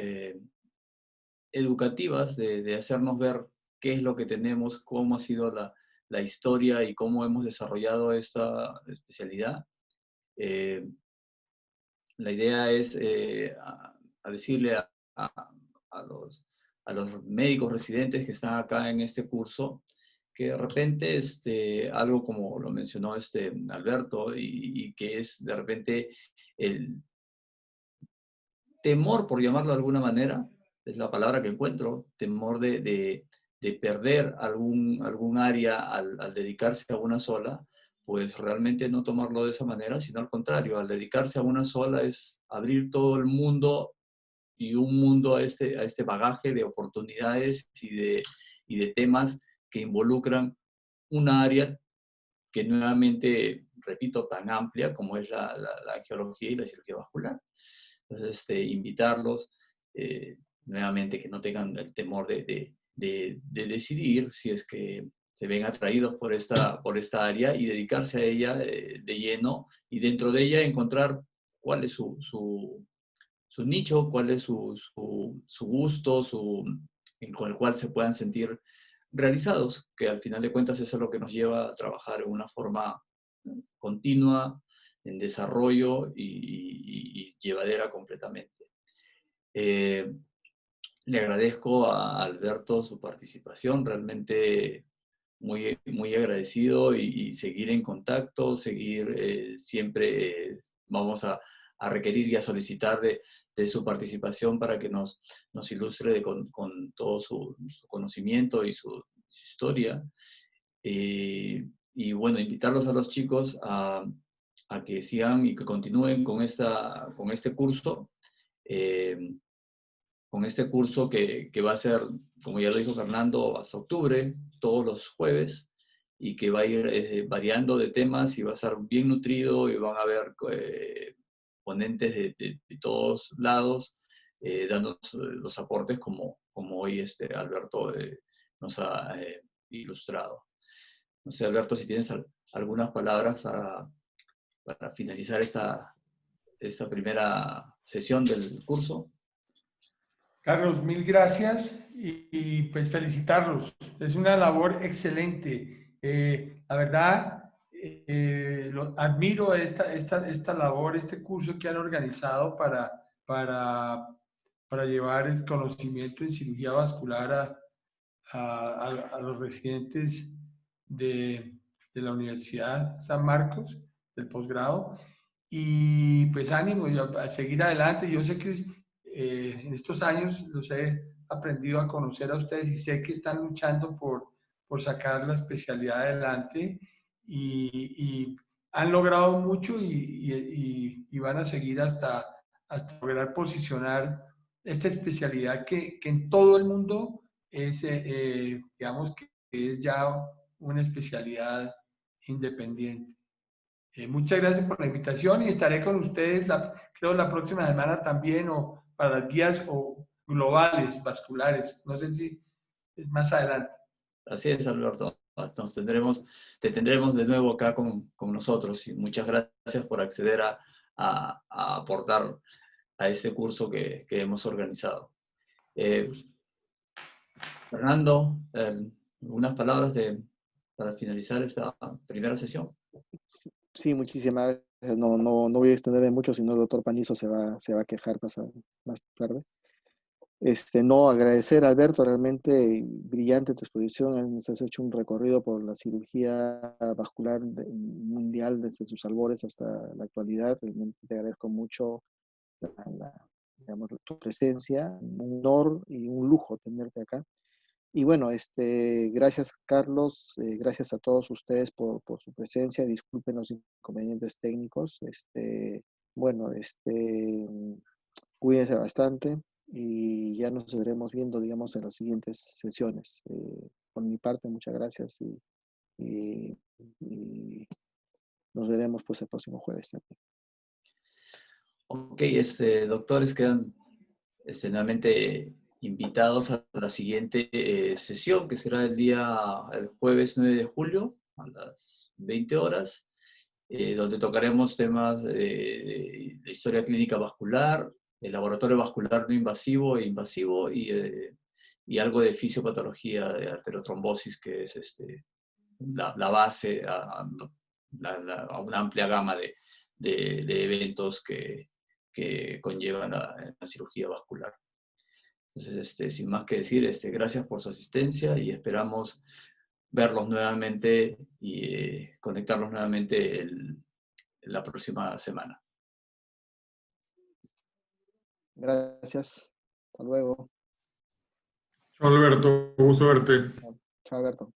educativas de hacernos ver qué es lo que tenemos, cómo ha sido la historia y cómo hemos desarrollado esta especialidad. La idea es a decirle a los médicos residentes que están acá en este curso que de repente algo como lo mencionó Alberto y que es de repente el temor, por llamarlo de alguna manera, es la palabra que encuentro, temor de perder algún área al dedicarse a una sola, pues realmente no tomarlo de esa manera, sino al contrario, al dedicarse a una sola es abrir todo el mundo y un mundo a este bagaje de oportunidades y de temas que involucran una área que nuevamente, repito, tan amplia como es la angiología y la cirugía vascular. Entonces, invitarlos nuevamente que no tengan el temor de decidir si es que se ven atraídos por esta área y dedicarse a ella de lleno y dentro de ella encontrar cuál es su nicho, cuál es su gusto, con el cual se puedan sentir realizados, que al final de cuentas eso es lo que nos lleva a trabajar en una forma continua, en desarrollo y llevadera completamente. Le agradezco a Alberto su participación, realmente muy, muy agradecido y seguir en contacto, seguir siempre, vamos a requerir y a solicitar de su participación para que nos ilustre con todo su conocimiento y su historia. Y bueno, invitarlos a los chicos a que sigan y que continúen con este curso. Con este curso que va a ser, como ya lo dijo Fernando, hasta octubre, todos los jueves, y que va a ir variando de temas y va a estar bien nutrido y van a haber ponentes de todos lados, dándonos los aportes como hoy Alberto nos ha ilustrado. No sé, Alberto, si tienes algunas palabras para finalizar esta primera sesión del curso. Carlos, mil gracias pues felicitarlos. Es una labor excelente. La verdad, admiro esta labor, este curso que han organizado para llevar el conocimiento en cirugía vascular a los residentes de la Universidad San Marcos, del posgrado. Y pues ánimo a seguir adelante. Yo sé que en estos años los he aprendido a conocer a ustedes y sé que están luchando por sacar la especialidad adelante y han logrado mucho y van a seguir hasta lograr posicionar esta especialidad que en todo el mundo es, digamos, que es ya una especialidad independiente. Muchas gracias por la invitación y estaré con ustedes, creo, la próxima semana también, o para las guías o globales, vasculares. No sé si es más adelante. Así es, Alberto. Te tendremos de nuevo acá con nosotros y muchas gracias por acceder a aportar a este curso que hemos organizado. Fernando, unas palabras para finalizar esta primera sesión. Sí, muchísimas gracias. No voy a extenderme mucho, si no el doctor Panizo se va a quejar más tarde. No, agradecer a Alberto, realmente brillante tu exposición. Nos has hecho un recorrido por la cirugía vascular mundial desde sus albores hasta la actualidad. Realmente te agradezco mucho digamos, tu presencia. Un honor y un lujo tenerte acá. Y bueno, gracias Carlos, gracias a todos ustedes por su presencia. Disculpen los inconvenientes técnicos. Bueno, cuídense bastante y ya nos estaremos viendo, digamos, en las siguientes sesiones. Por mi parte, muchas gracias y nos veremos pues el próximo jueves también. Ok, doctores, quedan nuevamente invitados a la siguiente sesión, que será el jueves 9 de julio a las 20 horas. donde tocaremos temas de historia clínica vascular, el laboratorio vascular no invasivo e invasivo, y algo de fisiopatología de arteriotrombosis, que es la base a una amplia gama de eventos que conllevan la cirugía vascular. Entonces, sin más que decir, gracias por su asistencia y esperamos verlos nuevamente y conectarlos nuevamente la próxima semana. Gracias. Hasta luego. Chao, Alberto, gusto verte. Chao, Alberto.